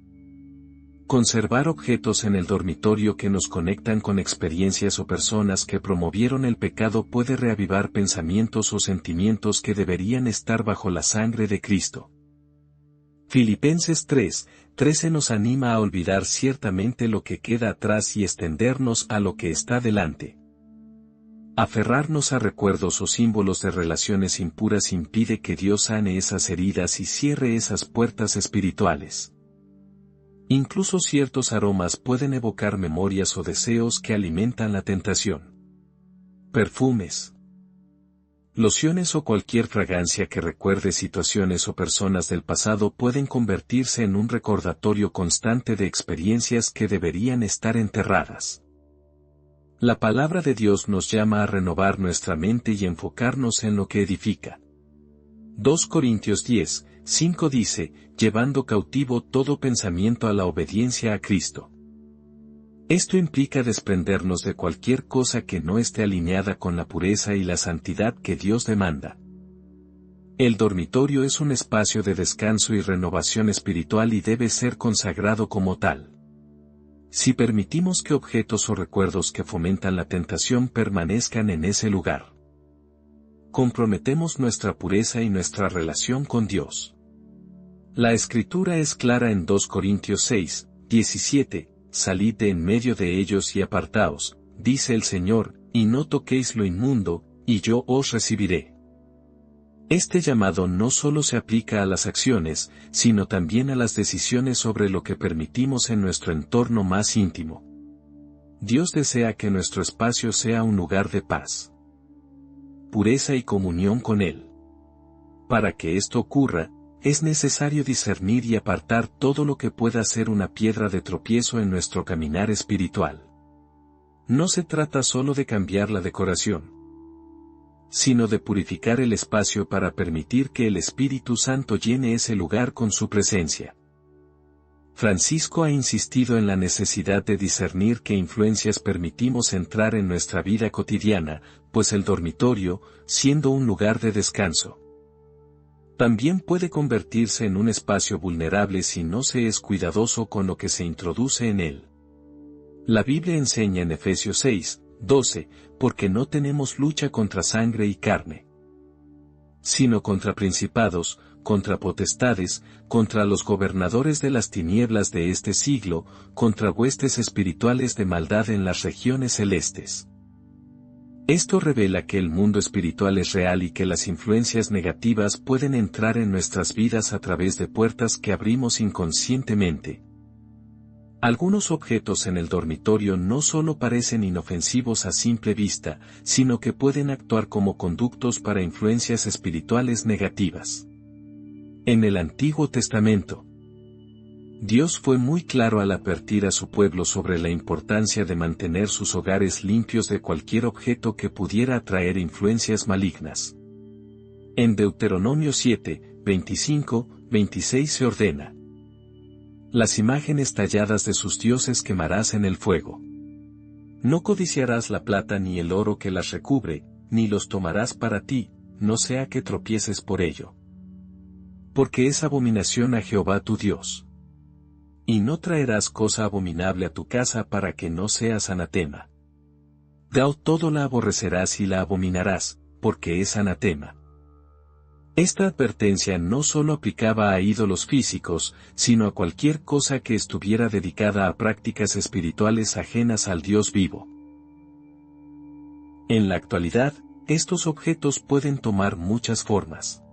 Conservar objetos en el dormitorio que nos conectan con experiencias o personas que promovieron el pecado puede reavivar pensamientos o sentimientos que deberían estar bajo la sangre de Cristo. Filipenses 3:13 nos anima a olvidar ciertamente lo que queda atrás y extendernos a lo que está delante. Aferrarnos a recuerdos o símbolos de relaciones impuras impide que Dios sane esas heridas y cierre esas puertas espirituales. Incluso ciertos aromas pueden evocar memorias o deseos que alimentan la tentación. Perfumes, lociones o cualquier fragancia que recuerde situaciones o personas del pasado pueden convertirse en un recordatorio constante de experiencias que deberían estar enterradas. La palabra de Dios nos llama a renovar nuestra mente y enfocarnos en lo que edifica. 2 Corintios 10:5 dice, llevando cautivo todo pensamiento a la obediencia a Cristo. Esto implica desprendernos de cualquier cosa que no esté alineada con la pureza y la santidad que Dios demanda. El dormitorio es un espacio de descanso y renovación espiritual y debe ser consagrado como tal. Si permitimos que objetos o recuerdos que fomentan la tentación permanezcan en ese lugar, comprometemos nuestra pureza y nuestra relación con Dios. La Escritura es clara en 2 Corintios 6:17, salid de en medio de ellos y apartaos, dice el Señor, y no toquéis lo inmundo, y yo os recibiré. Este llamado no solo se aplica a las acciones, sino también a las decisiones sobre lo que permitimos en nuestro entorno más íntimo. Dios desea que nuestro espacio sea un lugar de paz, pureza y comunión con Él. Para que esto ocurra, es necesario discernir y apartar todo lo que pueda ser una piedra de tropiezo en nuestro caminar espiritual. No se trata solo de cambiar la decoración, sino de purificar el espacio para permitir que el Espíritu Santo llene ese lugar con su presencia. Francisco ha insistido en la necesidad de discernir qué influencias permitimos entrar en nuestra vida cotidiana, pues el dormitorio, siendo un lugar de descanso, también puede convertirse en un espacio vulnerable si no se es cuidadoso con lo que se introduce en él. La Biblia enseña en Efesios 6:12, porque no tenemos lucha contra sangre y carne, sino contra principados, contra potestades, contra los gobernadores de las tinieblas de este siglo, contra huestes espirituales de maldad en las regiones celestes. Esto revela que el mundo espiritual es real y que las influencias negativas pueden entrar en nuestras vidas a través de puertas que abrimos inconscientemente. Algunos objetos en el dormitorio no solo parecen inofensivos a simple vista, sino que pueden actuar como conductos para influencias espirituales negativas. En el Antiguo Testamento, Dios fue muy claro al advertir a su pueblo sobre la importancia de mantener sus hogares limpios de cualquier objeto que pudiera atraer influencias malignas. En Deuteronomio 7:25-26 se ordena: las imágenes talladas de sus dioses quemarás en el fuego. No codiciarás la plata ni el oro que las recubre, ni los tomarás para ti, no sea que tropieces por ello. Porque es abominación a Jehová tu Dios. Y no traerás cosa abominable a tu casa para que no seas anatema. Todo la aborrecerás y la abominarás, porque es anatema. Esta advertencia no solo aplicaba a ídolos físicos, sino a cualquier cosa que estuviera dedicada a prácticas espirituales ajenas al Dios vivo. En la actualidad, estos objetos pueden tomar muchas formas: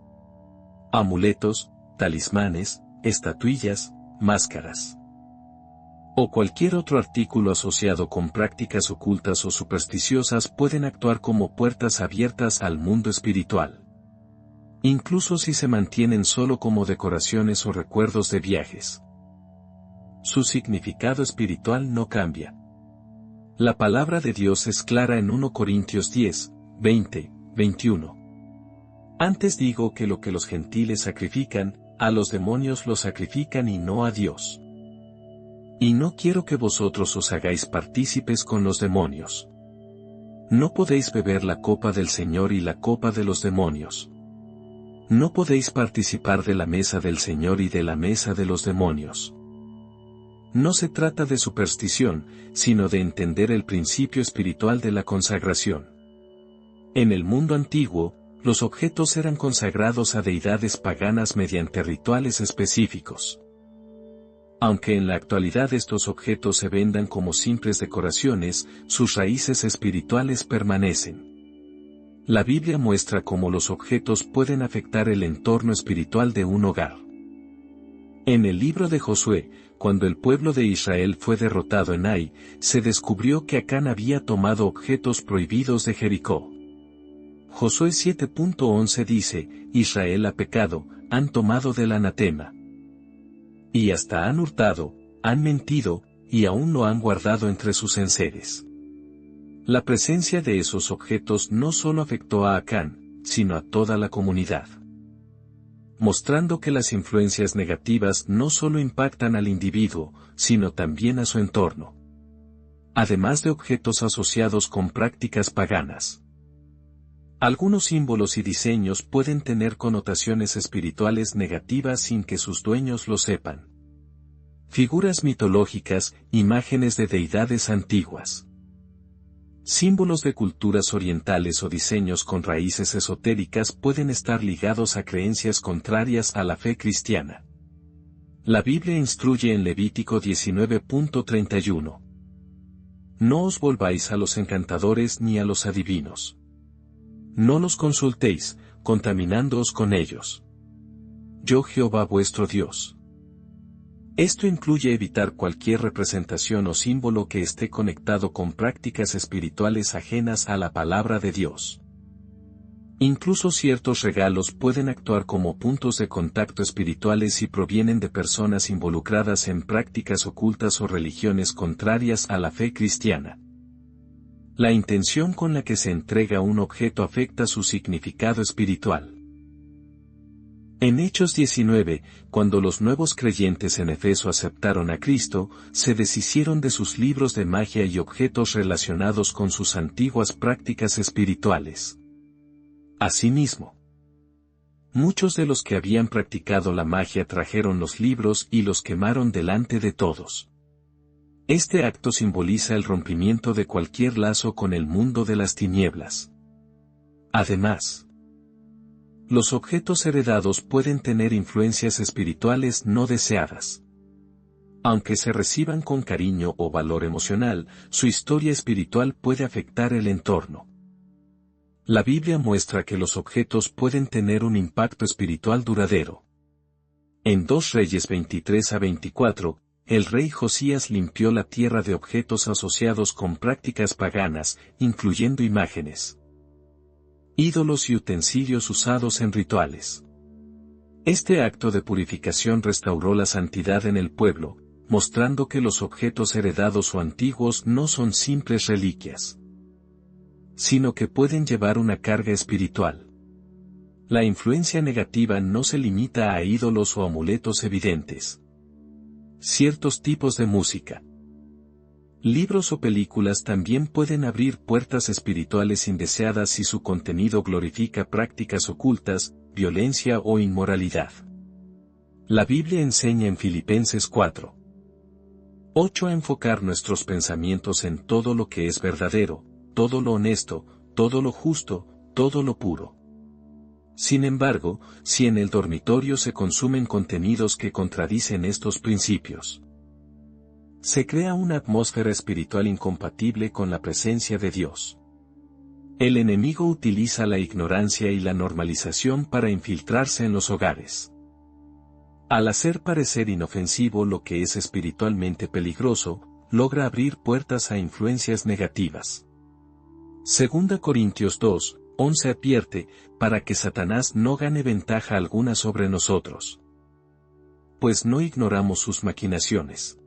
amuletos, talismanes, estatuillas, máscaras. o cualquier otro artículo asociado con prácticas ocultas o supersticiosas pueden actuar como puertas abiertas al mundo espiritual. Incluso si se mantienen solo como decoraciones o recuerdos de viajes. Su significado espiritual no cambia. La palabra de Dios es clara en 1 Corintios 10, 20, 21. Antes digo que lo que los gentiles sacrifican, a los demonios lo sacrifican y no a Dios. Y no quiero que vosotros os hagáis partícipes con los demonios. No podéis beber la copa del Señor y la copa de los demonios. No podéis participar de la mesa del Señor y de la mesa de los demonios. No se trata de superstición, sino de entender el principio espiritual de la consagración. En el mundo antiguo, los objetos eran consagrados a deidades paganas mediante rituales específicos. Aunque en la actualidad estos objetos se vendan como simples decoraciones, sus raíces espirituales permanecen. La Biblia muestra cómo los objetos pueden afectar el entorno espiritual de un hogar. En el libro de Josué, cuando el pueblo de Israel fue derrotado en Ai, se descubrió que Acán había tomado objetos prohibidos de Jericó. Josué 7.11 dice, Israel ha pecado, han tomado del anatema. Y hasta han hurtado, han mentido, y aún lo han guardado entre sus enseres. La presencia de esos objetos no solo afectó a Acán, sino a toda la comunidad. Mostrando que las influencias negativas no solo impactan al individuo, sino también a su entorno. Además de objetos asociados con prácticas paganas. Algunos símbolos y diseños pueden tener connotaciones espirituales negativas sin que sus dueños lo sepan. Figuras mitológicas, imágenes de deidades antiguas. Símbolos de culturas orientales o diseños con raíces esotéricas pueden estar ligados a creencias contrarias a la fe cristiana. La Biblia instruye en Levítico 19.31. No os volváis a los encantadores ni a los adivinos. No los consultéis, contaminándoos con ellos. Yo Jehová vuestro Dios. Esto incluye evitar cualquier representación o símbolo que esté conectado con prácticas espirituales ajenas a la palabra de Dios. Incluso ciertos regalos pueden actuar como puntos de contacto espirituales si provienen de personas involucradas en prácticas ocultas o religiones contrarias a la fe cristiana. La intención con la que se entrega un objeto afecta su significado espiritual. En Hechos 19, cuando los nuevos creyentes en Efeso aceptaron a Cristo, se deshicieron de sus libros de magia y objetos relacionados con sus antiguas prácticas espirituales. Asimismo, muchos de los que habían practicado la magia trajeron los libros y los quemaron delante de todos. Este acto simboliza el rompimiento de cualquier lazo con el mundo de las tinieblas. Además, los objetos heredados pueden tener influencias espirituales no deseadas. Aunque se reciban con cariño o valor emocional, su historia espiritual puede afectar el entorno. La Biblia muestra que los objetos pueden tener un impacto espiritual duradero. En 2 Reyes 23-24, el rey Josías limpió la tierra de objetos asociados con prácticas paganas, incluyendo imágenes, ídolos y utensilios usados en rituales. Este acto de purificación restauró la santidad en el pueblo, mostrando que los objetos heredados o antiguos no son simples reliquias, sino que pueden llevar una carga espiritual. La influencia negativa no se limita a ídolos o amuletos evidentes. Ciertos tipos de música, libros o películas también pueden abrir puertas espirituales indeseadas si su contenido glorifica prácticas ocultas, violencia o inmoralidad. La Biblia enseña en Filipenses 4:8 a enfocar nuestros pensamientos en todo lo que es verdadero, todo lo honesto, todo lo justo, todo lo puro. Sin embargo, si en el dormitorio se consumen contenidos que contradicen estos principios, se crea una atmósfera espiritual incompatible con la presencia de Dios. El enemigo utiliza la ignorancia y la normalización para infiltrarse en los hogares. Al hacer parecer inofensivo lo que es espiritualmente peligroso, logra abrir puertas a influencias negativas. 2 Corintios 2:11 advierte, para que Satanás no gane ventaja alguna sobre nosotros. Pues no ignoramos sus maquinaciones.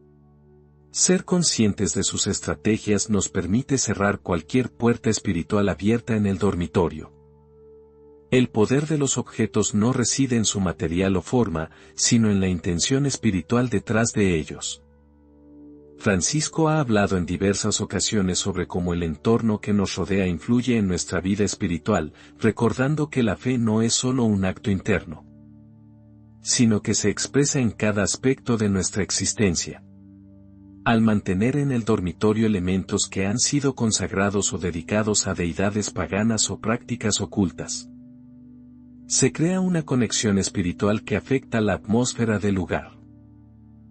Ser conscientes de sus estrategias nos permite cerrar cualquier puerta espiritual abierta en el dormitorio. El poder de los objetos no reside en su material o forma, sino en la intención espiritual detrás de ellos. Francisco ha hablado en diversas ocasiones sobre cómo el entorno que nos rodea influye en nuestra vida espiritual, recordando que la fe no es solo un acto interno, sino que se expresa en cada aspecto de nuestra existencia. Al mantener en el dormitorio elementos que han sido consagrados o dedicados a deidades paganas o prácticas ocultas, se crea una conexión espiritual que afecta la atmósfera del lugar.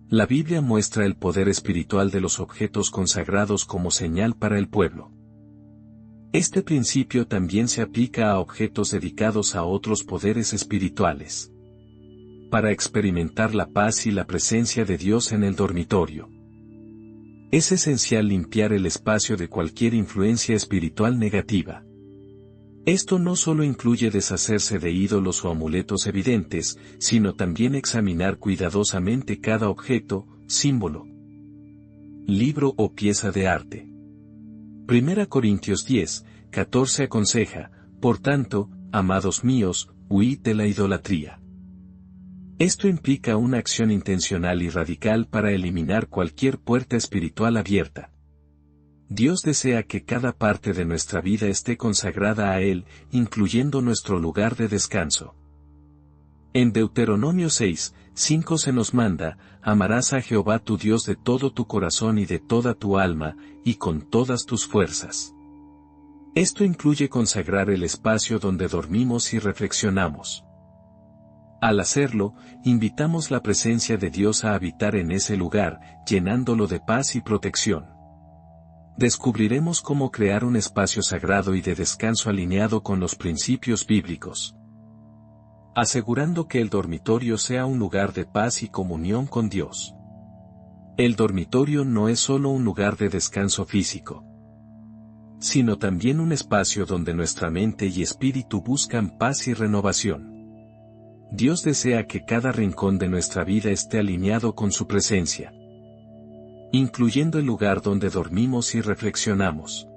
La Biblia muestra el poder espiritual de los objetos consagrados como señal para el pueblo. Este principio también se aplica a objetos dedicados a otros poderes espirituales. Para experimentar la paz y la presencia de Dios en el dormitorio, es esencial limpiar el espacio de cualquier influencia espiritual negativa. Esto no solo incluye deshacerse de ídolos o amuletos evidentes, sino también examinar cuidadosamente cada objeto, símbolo, libro o pieza de arte. 1 Corintios 10:14 aconseja, por tanto, amados míos, huid de la idolatría. Esto implica una acción intencional y radical para eliminar cualquier puerta espiritual abierta. Dios desea que cada parte de nuestra vida esté consagrada a Él, incluyendo nuestro lugar de descanso. En Deuteronomio 6:5 se nos manda, amarás a Jehová tu Dios de todo tu corazón y de toda tu alma, y con todas tus fuerzas. Esto incluye consagrar el espacio donde dormimos y reflexionamos. Al hacerlo, invitamos la presencia de Dios a habitar en ese lugar, llenándolo de paz y protección. Descubriremos cómo crear un espacio sagrado y de descanso alineado con los principios bíblicos, asegurando que el dormitorio sea un lugar de paz y comunión con Dios. El dormitorio no es solo un lugar de descanso físico, sino también un espacio donde nuestra mente y espíritu buscan paz y renovación. Dios desea que cada rincón de nuestra vida esté alineado con su presencia, incluyendo el lugar donde dormimos y reflexionamos.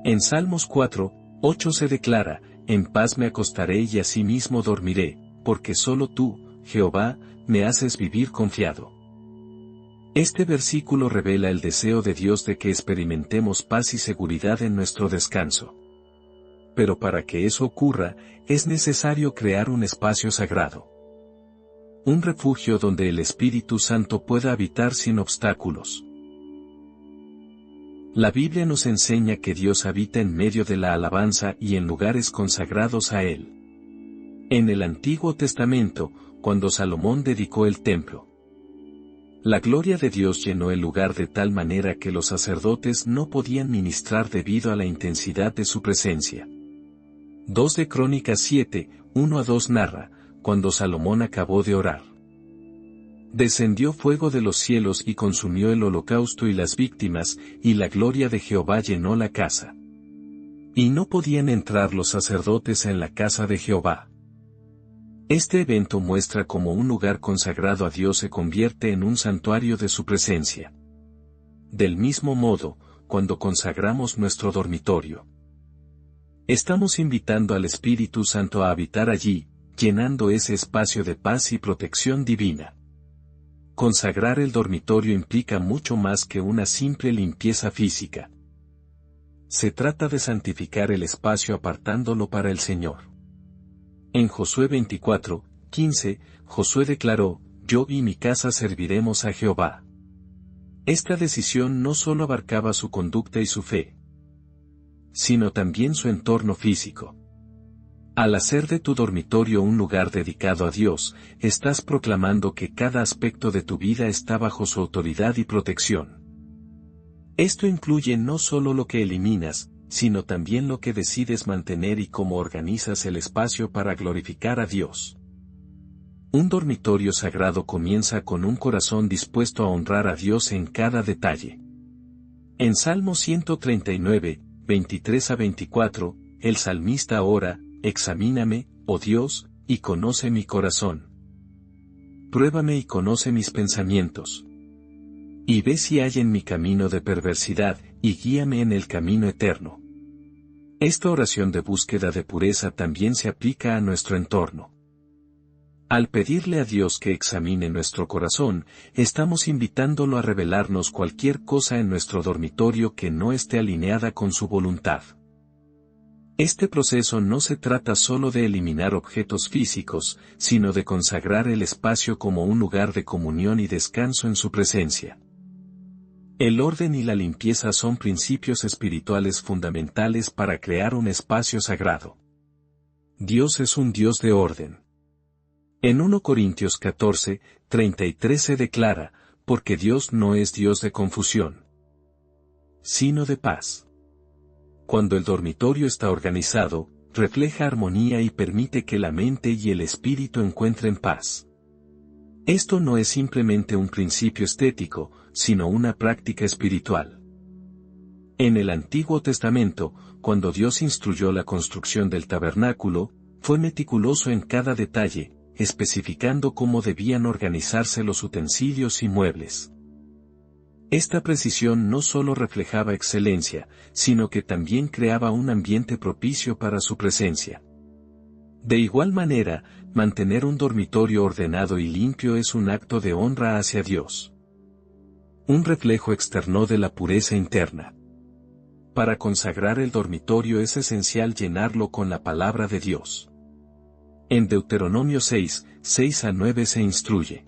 En Salmos 4:8 se declara, en paz me acostaré y asimismo dormiré, porque solo tú, Jehová, me haces vivir confiado. Este versículo revela el deseo de Dios de que experimentemos paz y seguridad en nuestro descanso. Pero para que eso ocurra, es necesario crear un espacio sagrado. Un refugio donde el Espíritu Santo pueda habitar sin obstáculos. La Biblia nos enseña que Dios habita en medio de la alabanza y en lugares consagrados a Él. En el Antiguo Testamento, cuando Salomón dedicó el templo, la gloria de Dios llenó el lugar de tal manera que los sacerdotes no podían ministrar debido a la intensidad de su presencia. 2 de Crónicas 7:1-2 narra, cuando Salomón acabó de orar, descendió fuego de los cielos y consumió el holocausto y las víctimas, y la gloria de Jehová llenó la casa. Y no podían entrar los sacerdotes en la casa de Jehová. Este evento muestra cómo un lugar consagrado a Dios se convierte en un santuario de su presencia. Del mismo modo, cuando consagramos nuestro dormitorio, estamos invitando al Espíritu Santo a habitar allí, llenando ese espacio de paz y protección divina. Consagrar el dormitorio implica mucho más que una simple limpieza física. Se trata de santificar el espacio apartándolo para el Señor. En Josué 24:15, Josué declaró, yo y mi casa serviremos a Jehová. Esta decisión no solo abarcaba su conducta y su fe, sino también su entorno físico. Al hacer de tu dormitorio un lugar dedicado a Dios, estás proclamando que cada aspecto de tu vida está bajo su autoridad y protección. Esto incluye no solo lo que eliminas, sino también lo que decides mantener y cómo organizas el espacio para glorificar a Dios. Un dormitorio sagrado comienza con un corazón dispuesto a honrar a Dios en cada detalle. En Salmo 139, 23 a 24, el salmista ora: examíname, oh Dios, y conoce mi corazón. Pruébame y conoce mis pensamientos. Y ve si hay en mi camino de perversidad, y guíame en el camino eterno. Esta oración de búsqueda de pureza también se aplica a nuestro entorno. Al pedirle a Dios que examine nuestro corazón, estamos invitándolo a revelarnos cualquier cosa en nuestro dormitorio que no esté alineada con su voluntad. Este proceso no se trata solo de eliminar objetos físicos, sino de consagrar el espacio como un lugar de comunión y descanso en su presencia. El orden y la limpieza son principios espirituales fundamentales para crear un espacio sagrado. Dios es un Dios de orden. En 1 Corintios 14, 33 se declara: porque Dios no es Dios de confusión, sino de paz. Cuando el dormitorio está organizado, refleja armonía y permite que la mente y el espíritu encuentren paz. Esto no es simplemente un principio estético, sino una práctica espiritual. En el Antiguo Testamento, cuando Dios instruyó la construcción del tabernáculo, fue meticuloso en cada detalle, especificando cómo debían organizarse los utensilios y muebles. Esta precisión no solo reflejaba excelencia, sino que también creaba un ambiente propicio para su presencia. De igual manera, mantener un dormitorio ordenado y limpio es un acto de honra hacia Dios. Un reflejo externo de la pureza interna. Para consagrar el dormitorio es esencial llenarlo con la palabra de Dios. En Deuteronomio 6, 6 a 9 se instruye: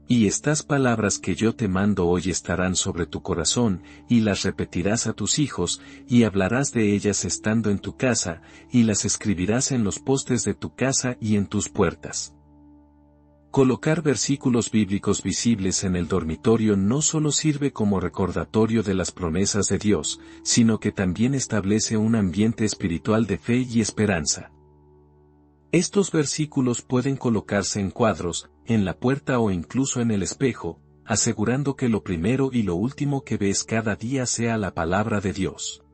y estas palabras que yo te mando hoy estarán sobre tu corazón, y las repetirás a tus hijos, y hablarás de ellas estando en tu casa, y las escribirás en los postes de tu casa y en tus puertas. Colocar versículos bíblicos visibles en el dormitorio no solo sirve como recordatorio de las promesas de Dios, sino que también establece un ambiente espiritual de fe y esperanza. Estos versículos pueden colocarse en cuadros, en la puerta o incluso en el espejo, asegurando que lo primero y lo último que ves cada día sea la palabra de Dios.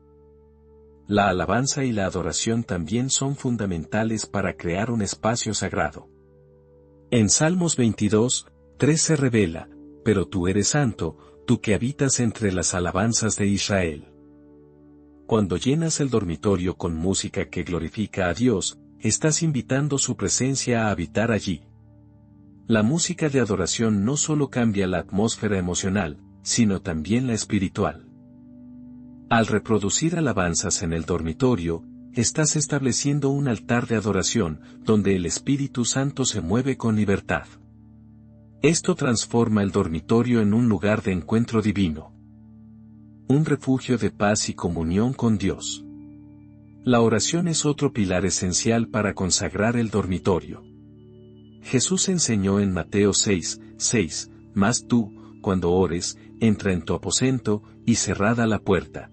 La alabanza y la adoración también son fundamentales para crear un espacio sagrado. En Salmos 22, 3 se revela: pero tú eres santo, tú que habitas entre las alabanzas de Israel. Cuando llenas el dormitorio con música que glorifica a Dios, estás invitando su presencia a habitar allí. La música de adoración no solo cambia la atmósfera emocional, sino también la espiritual. Al reproducir alabanzas en el dormitorio, estás estableciendo un altar de adoración, donde el Espíritu Santo se mueve con libertad. Esto transforma el dormitorio en un lugar de encuentro divino. Un refugio de paz y comunión con Dios. La oración es otro pilar esencial para consagrar el dormitorio. Jesús enseñó en Mateo 6, 6, mas tú, cuando ores, entra en tu aposento, y cerrada la puerta.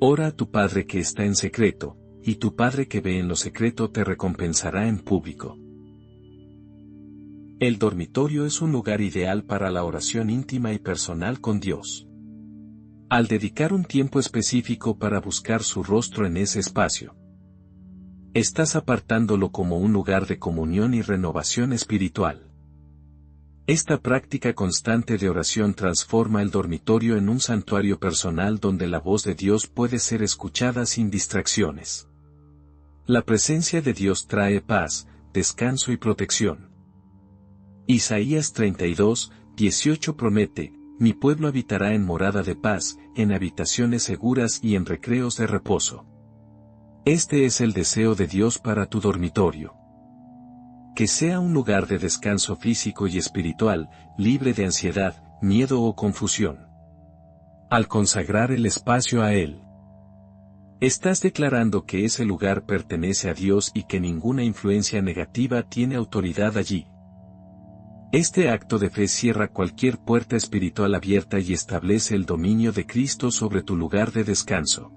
Ora a tu Padre que está en secreto, y tu Padre que ve en lo secreto te recompensará en público. El dormitorio es un lugar ideal para la oración íntima y personal con Dios. Al dedicar un tiempo específico para buscar su rostro en ese espacio, estás apartándolo como un lugar de comunión y renovación espiritual. Esta práctica constante de oración transforma el dormitorio en un santuario personal donde la voz de Dios puede ser escuchada sin distracciones. La presencia de Dios trae paz, descanso y protección. Isaías 32, 18 promete: mi pueblo habitará en morada de paz, en habitaciones seguras y en recreos de reposo. Este es el deseo de Dios para tu dormitorio. Que sea un lugar de descanso físico y espiritual, libre de ansiedad, miedo o confusión. Al consagrar el espacio a Él, estás declarando que ese lugar pertenece a Dios y que ninguna influencia negativa tiene autoridad allí. Este acto de fe cierra cualquier puerta espiritual abierta y establece el dominio de Cristo sobre tu lugar de descanso.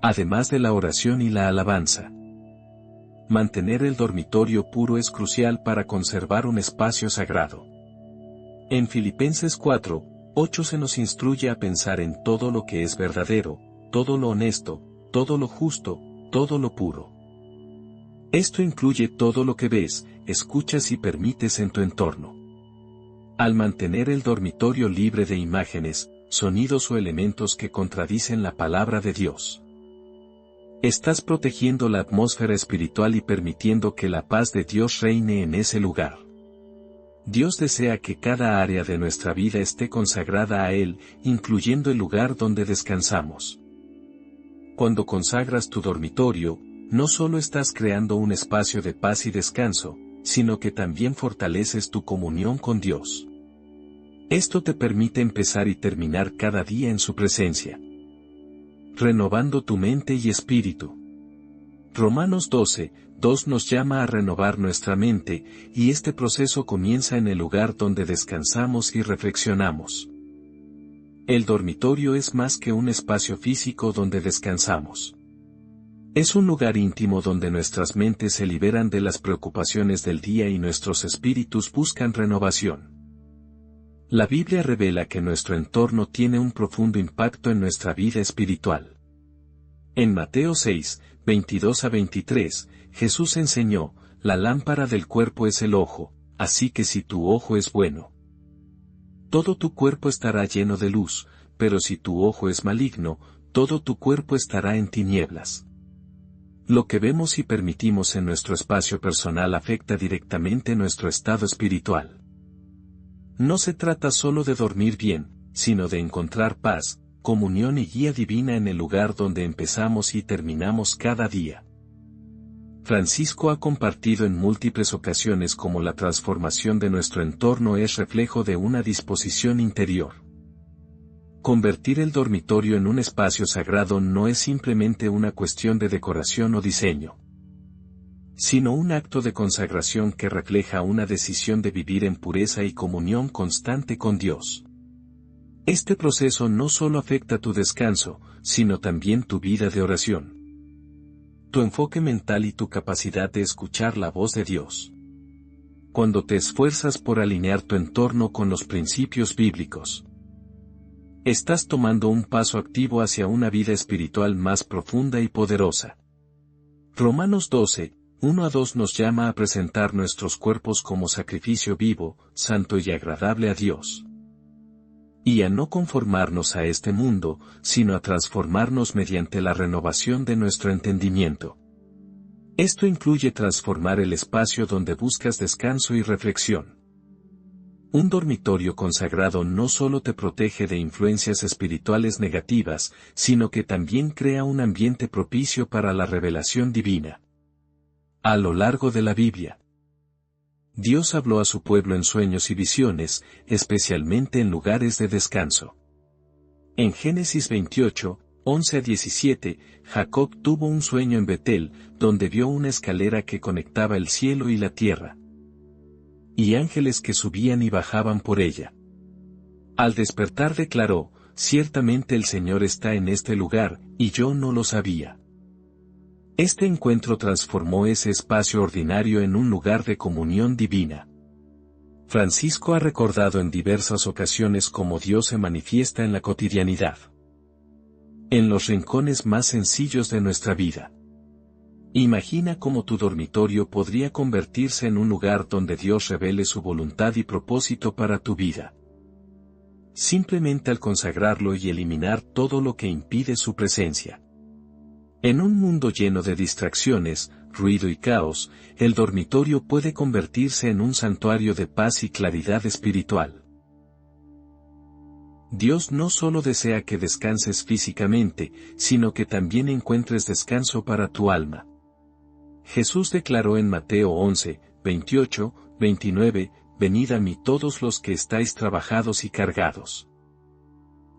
Además de la oración y la alabanza, Mantener el dormitorio puro es crucial para conservar un espacio sagrado. En Filipenses 4:8 se nos instruye a pensar en todo lo que es verdadero, todo lo honesto, todo lo justo, todo lo puro. Esto incluye todo lo que ves, escuchas y permites en tu entorno. Al mantener el dormitorio libre de imágenes, sonidos o elementos que contradicen la palabra de Dios, estás protegiendo la atmósfera espiritual y permitiendo que la paz de Dios reine en ese lugar. Dios desea que cada área de nuestra vida esté consagrada a Él, incluyendo el lugar donde descansamos. Cuando consagras tu dormitorio, no solo estás creando un espacio de paz y descanso, sino que también fortaleces tu comunión con Dios. Esto te permite empezar y terminar cada día en su presencia, renovando tu mente y espíritu. Romanos 12:2 nos llama a renovar nuestra mente, y este proceso comienza en el lugar donde descansamos y reflexionamos. El dormitorio es más que un espacio físico donde descansamos. Es un lugar íntimo donde nuestras mentes se liberan de las preocupaciones del día y nuestros espíritus buscan renovación. La Biblia revela que nuestro entorno tiene un profundo impacto en nuestra vida espiritual. En Mateo 6:22-23, Jesús enseñó, la lámpara del cuerpo es el ojo, así que si tu ojo es bueno, todo tu cuerpo estará lleno de luz, pero si tu ojo es maligno, todo tu cuerpo estará en tinieblas. Lo que vemos y permitimos en nuestro espacio personal afecta directamente nuestro estado espiritual. No se trata solo de dormir bien, sino de encontrar paz, comunión y guía divina en el lugar donde empezamos y terminamos cada día. Francisco ha compartido en múltiples ocasiones cómo la transformación de nuestro entorno es reflejo de una disposición interior. Convertir el dormitorio en un espacio sagrado no es simplemente una cuestión de decoración o diseño, sino un acto de consagración que refleja una decisión de vivir en pureza y comunión constante con Dios. Este proceso no solo afecta tu descanso, sino también tu vida de oración, tu enfoque mental y tu capacidad de escuchar la voz de Dios. Cuando te esfuerzas por alinear tu entorno con los principios bíblicos, estás tomando un paso activo hacia una vida espiritual más profunda y poderosa. Romanos 12:1-2 nos llama a presentar nuestros cuerpos como sacrificio vivo, santo y agradable a Dios. Y a no conformarnos a este mundo, sino a transformarnos mediante la renovación de nuestro entendimiento. Esto incluye transformar el espacio donde buscas descanso y reflexión. Un dormitorio consagrado no solo te protege de influencias espirituales negativas, sino que también crea un ambiente propicio para la revelación divina. A lo largo de la Biblia, Dios habló a su pueblo en sueños y visiones, especialmente en lugares de descanso. En Génesis 28:11-17, Jacob tuvo un sueño en Betel, donde vio una escalera que conectaba el cielo y la tierra, y ángeles que subían y bajaban por ella. Al despertar declaró, ciertamente el Señor está en este lugar, y yo no lo sabía. Este encuentro transformó ese espacio ordinario en un lugar de comunión divina. Francisco ha recordado en diversas ocasiones cómo Dios se manifiesta en la cotidianidad, en los rincones más sencillos de nuestra vida. Imagina cómo tu dormitorio podría convertirse en un lugar donde Dios revele su voluntad y propósito para tu vida. Simplemente al consagrarlo y eliminar todo lo que impide su presencia. En un mundo lleno de distracciones, ruido y caos, el dormitorio puede convertirse en un santuario de paz y claridad espiritual. Dios no solo desea que descanses físicamente, sino que también encuentres descanso para tu alma. Jesús declaró en Mateo 11:28-29, venid a mí todos los que estáis trabajados y cargados,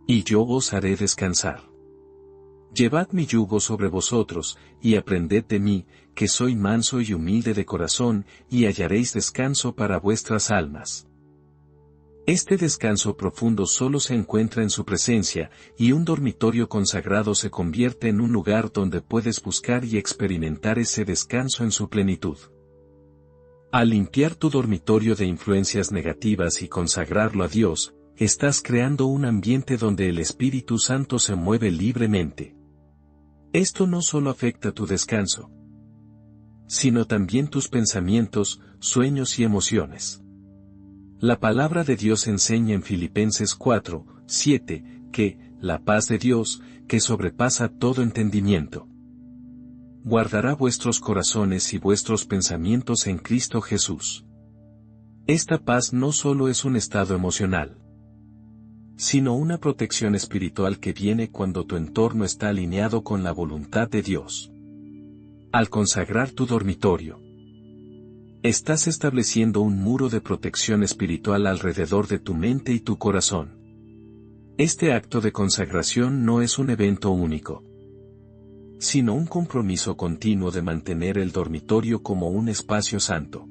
y yo os haré descansar. Llevad mi yugo sobre vosotros, y aprended de mí, que soy manso y humilde de corazón, y hallaréis descanso para vuestras almas. Este descanso profundo solo se encuentra en su presencia, y un dormitorio consagrado se convierte en un lugar donde puedes buscar y experimentar ese descanso en su plenitud. Al limpiar tu dormitorio de influencias negativas y consagrarlo a Dios, estás creando un ambiente donde el Espíritu Santo se mueve libremente. Esto no solo afecta tu descanso, sino también tus pensamientos, sueños y emociones. La palabra de Dios enseña en Filipenses 4, 7, que, la paz de Dios, que sobrepasa todo entendimiento, guardará vuestros corazones y vuestros pensamientos en Cristo Jesús. Esta paz no solo es un estado emocional, sino una protección espiritual que viene cuando tu entorno está alineado con la voluntad de Dios. Al consagrar tu dormitorio, estás estableciendo un muro de protección espiritual alrededor de tu mente y tu corazón. Este acto de consagración no es un evento único, sino un compromiso continuo de mantener el dormitorio como un espacio santo.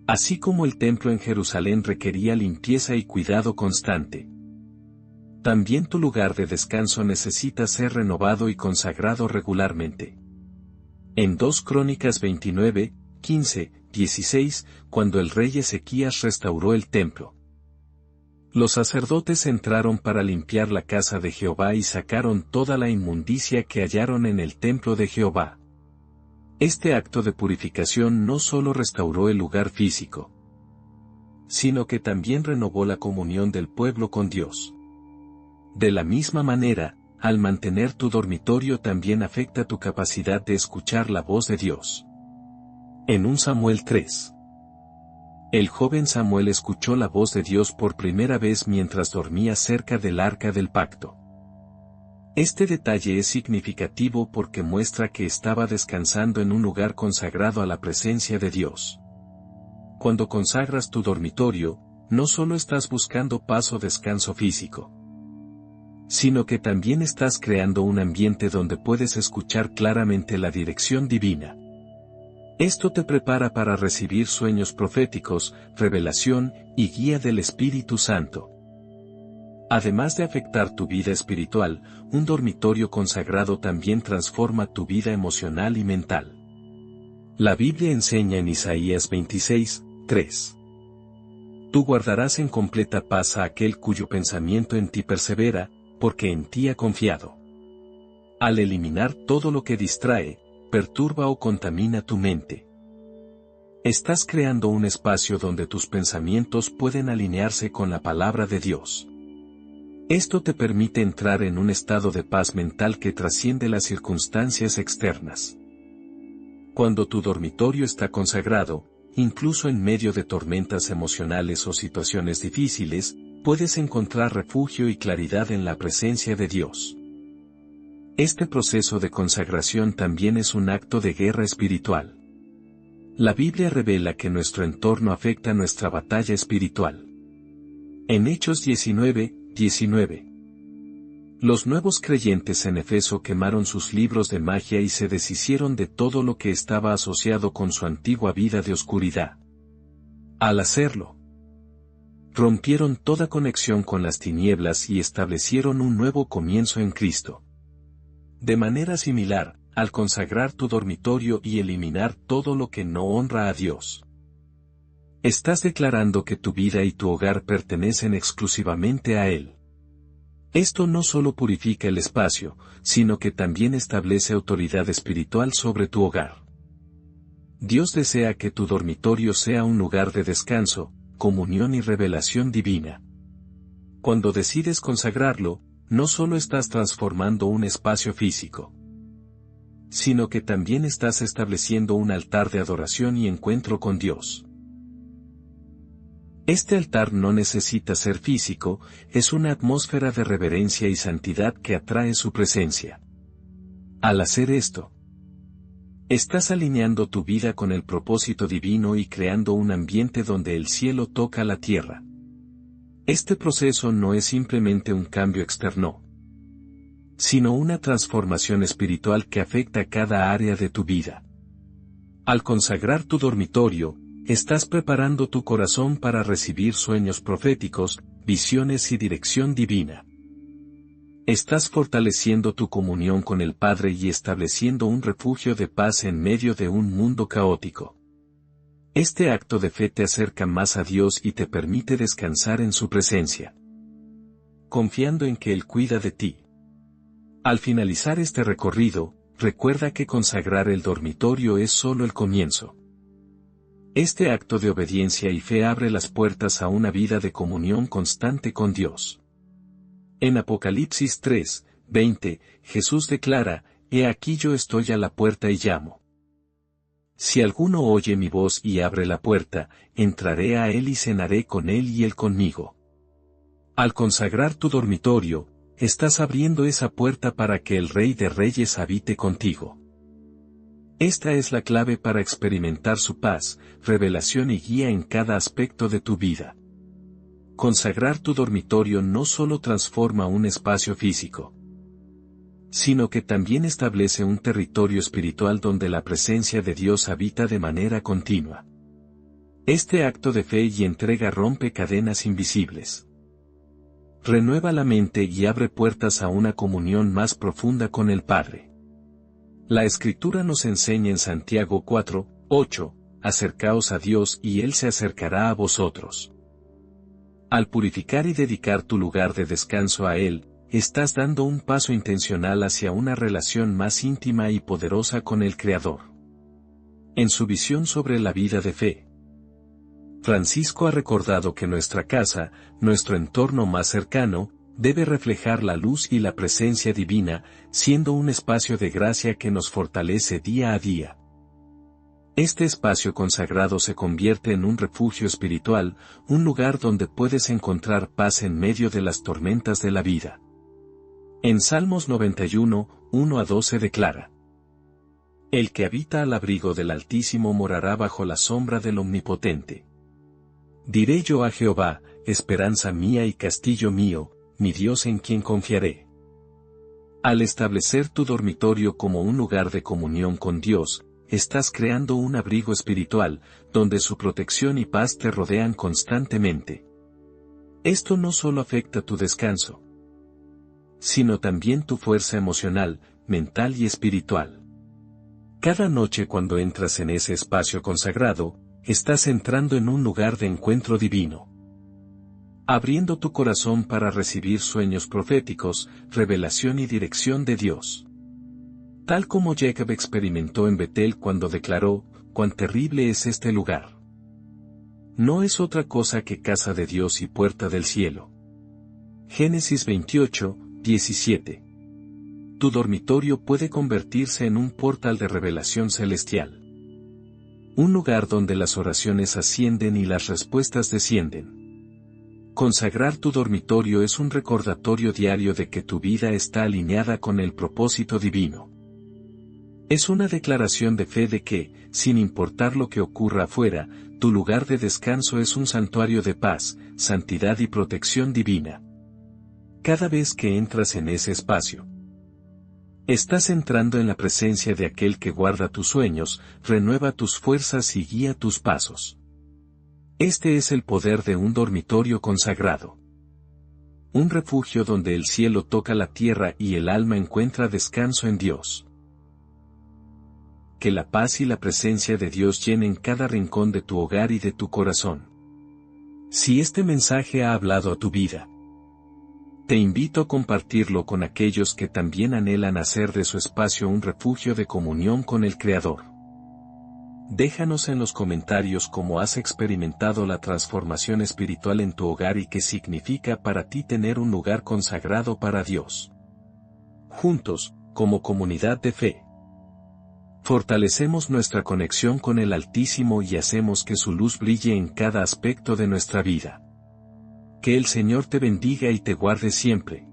Así como el templo en Jerusalén requería limpieza y cuidado constante, también tu lugar de descanso necesita ser renovado y consagrado regularmente. En 2 Crónicas 29, 15, 16, cuando el rey Ezequías restauró el templo, los sacerdotes entraron para limpiar la casa de Jehová y sacaron toda la inmundicia que hallaron en el templo de Jehová. Este acto de purificación no solo restauró el lugar físico, sino que también renovó la comunión del pueblo con Dios. De la misma manera, al mantener tu dormitorio también afecta tu capacidad de escuchar la voz de Dios. En 1 Samuel 3. El joven Samuel escuchó la voz de Dios por primera vez mientras dormía cerca del arca del pacto. Este detalle es significativo porque muestra que estaba descansando en un lugar consagrado a la presencia de Dios. Cuando consagras tu dormitorio, no solo estás buscando paz o descanso físico, sino que también estás creando un ambiente donde puedes escuchar claramente la dirección divina. Esto te prepara para recibir sueños proféticos, revelación y guía del Espíritu Santo. Además de afectar tu vida espiritual, un dormitorio consagrado también transforma tu vida emocional y mental. La Biblia enseña en Isaías 26, 3. Tú guardarás en completa paz a aquel cuyo pensamiento en ti persevera, porque en ti ha confiado. Al eliminar todo lo que distrae, perturba o contamina tu mente, estás creando un espacio donde tus pensamientos pueden alinearse con la palabra de Dios. Esto te permite entrar en un estado de paz mental que trasciende las circunstancias externas. Cuando tu dormitorio está consagrado, incluso en medio de tormentas emocionales o situaciones difíciles, puedes encontrar refugio y claridad en la presencia de Dios. Este proceso de consagración también es un acto de guerra espiritual. La Biblia revela que nuestro entorno afecta nuestra batalla espiritual. En Hechos 19, 19. Los nuevos creyentes en Efeso quemaron sus libros de magia y se deshicieron de todo lo que estaba asociado con su antigua vida de oscuridad. Al hacerlo, rompieron toda conexión con las tinieblas y establecieron un nuevo comienzo en Cristo. De manera similar, al consagrar tu dormitorio y eliminar todo lo que no honra a Dios, estás declarando que tu vida y tu hogar pertenecen exclusivamente a Él. Esto no solo purifica el espacio, sino que también establece autoridad espiritual sobre tu hogar. Dios desea que tu dormitorio sea un lugar de descanso, comunión y revelación divina. Cuando decides consagrarlo, no solo estás transformando un espacio físico, sino que también estás estableciendo un altar de adoración y encuentro con Dios. Este altar no necesita ser físico, es una atmósfera de reverencia y santidad que atrae su presencia. Al hacer esto, estás alineando tu vida con el propósito divino y creando un ambiente donde el cielo toca la tierra. Este proceso no es simplemente un cambio externo, sino una transformación espiritual que afecta cada área de tu vida. Al consagrar tu dormitorio, estás preparando tu corazón para recibir sueños proféticos, visiones y dirección divina. Estás fortaleciendo tu comunión con el Padre y estableciendo un refugio de paz en medio de un mundo caótico. Este acto de fe te acerca más a Dios y te permite descansar en su presencia, confiando en que Él cuida de ti. Al finalizar este recorrido, recuerda que consagrar el dormitorio es solo el comienzo. Este acto de obediencia y fe abre las puertas a una vida de comunión constante con Dios. En Apocalipsis 3:20, Jesús declara, «He aquí yo estoy a la puerta y llamo. Si alguno oye mi voz y abre la puerta, entraré a él y cenaré con él y él conmigo». Al consagrar tu dormitorio, estás abriendo esa puerta para que el Rey de Reyes habite contigo. Esta es la clave para experimentar su paz, revelación y guía en cada aspecto de tu vida. Consagrar tu dormitorio no solo transforma un espacio físico, sino que también establece un territorio espiritual donde la presencia de Dios habita de manera continua. Este acto de fe y entrega rompe cadenas invisibles. Renueva la mente y abre puertas a una comunión más profunda con el Padre. La Escritura nos enseña en Santiago 4:8, acercaos a Dios y Él se acercará a vosotros. Al purificar y dedicar tu lugar de descanso a Él, estás dando un paso intencional hacia una relación más íntima y poderosa con el Creador. En su visión sobre la vida de fe, Francisco ha recordado que nuestra casa, nuestro entorno más cercano, debe reflejar la luz y la presencia divina, siendo un espacio de gracia que nos fortalece día a día. Este espacio consagrado se convierte en un refugio espiritual, un lugar donde puedes encontrar paz en medio de las tormentas de la vida. En Salmos 91:1-12 declara: «El que habita al abrigo del Altísimo morará bajo la sombra del Omnipotente. Diré yo a Jehová, esperanza mía y castillo mío, mi Dios en quien confiaré». Al establecer tu dormitorio como un lugar de comunión con Dios, estás creando un abrigo espiritual, donde su protección y paz te rodean constantemente. Esto no solo afecta tu descanso, sino también tu fuerza emocional, mental y espiritual. Cada noche cuando entras en ese espacio consagrado, estás entrando en un lugar de encuentro divino, abriendo tu corazón para recibir sueños proféticos, revelación y dirección de Dios. Tal como Jacob experimentó en Betel cuando declaró, «Cuán terrible es este lugar. No es otra cosa que casa de Dios y puerta del cielo». Génesis 28:17. Tu dormitorio puede convertirse en un portal de revelación celestial. Un lugar donde las oraciones ascienden y las respuestas descienden. Consagrar tu dormitorio es un recordatorio diario de que tu vida está alineada con el propósito divino. Es una declaración de fe de que, sin importar lo que ocurra afuera, tu lugar de descanso es un santuario de paz, santidad y protección divina. Cada vez que entras en ese espacio, estás entrando en la presencia de aquel que guarda tus sueños, renueva tus fuerzas y guía tus pasos. Este es el poder de un dormitorio consagrado. Un refugio donde el cielo toca la tierra y el alma encuentra descanso en Dios. Que la paz y la presencia de Dios llenen cada rincón de tu hogar y de tu corazón. Si este mensaje ha hablado a tu vida, te invito a compartirlo con aquellos que también anhelan hacer de su espacio un refugio de comunión con el Creador. Déjanos en los comentarios cómo has experimentado la transformación espiritual en tu hogar y qué significa para ti tener un lugar consagrado para Dios. Juntos, como comunidad de fe, fortalecemos nuestra conexión con el Altísimo y hacemos que su luz brille en cada aspecto de nuestra vida. Que el Señor te bendiga y te guarde siempre.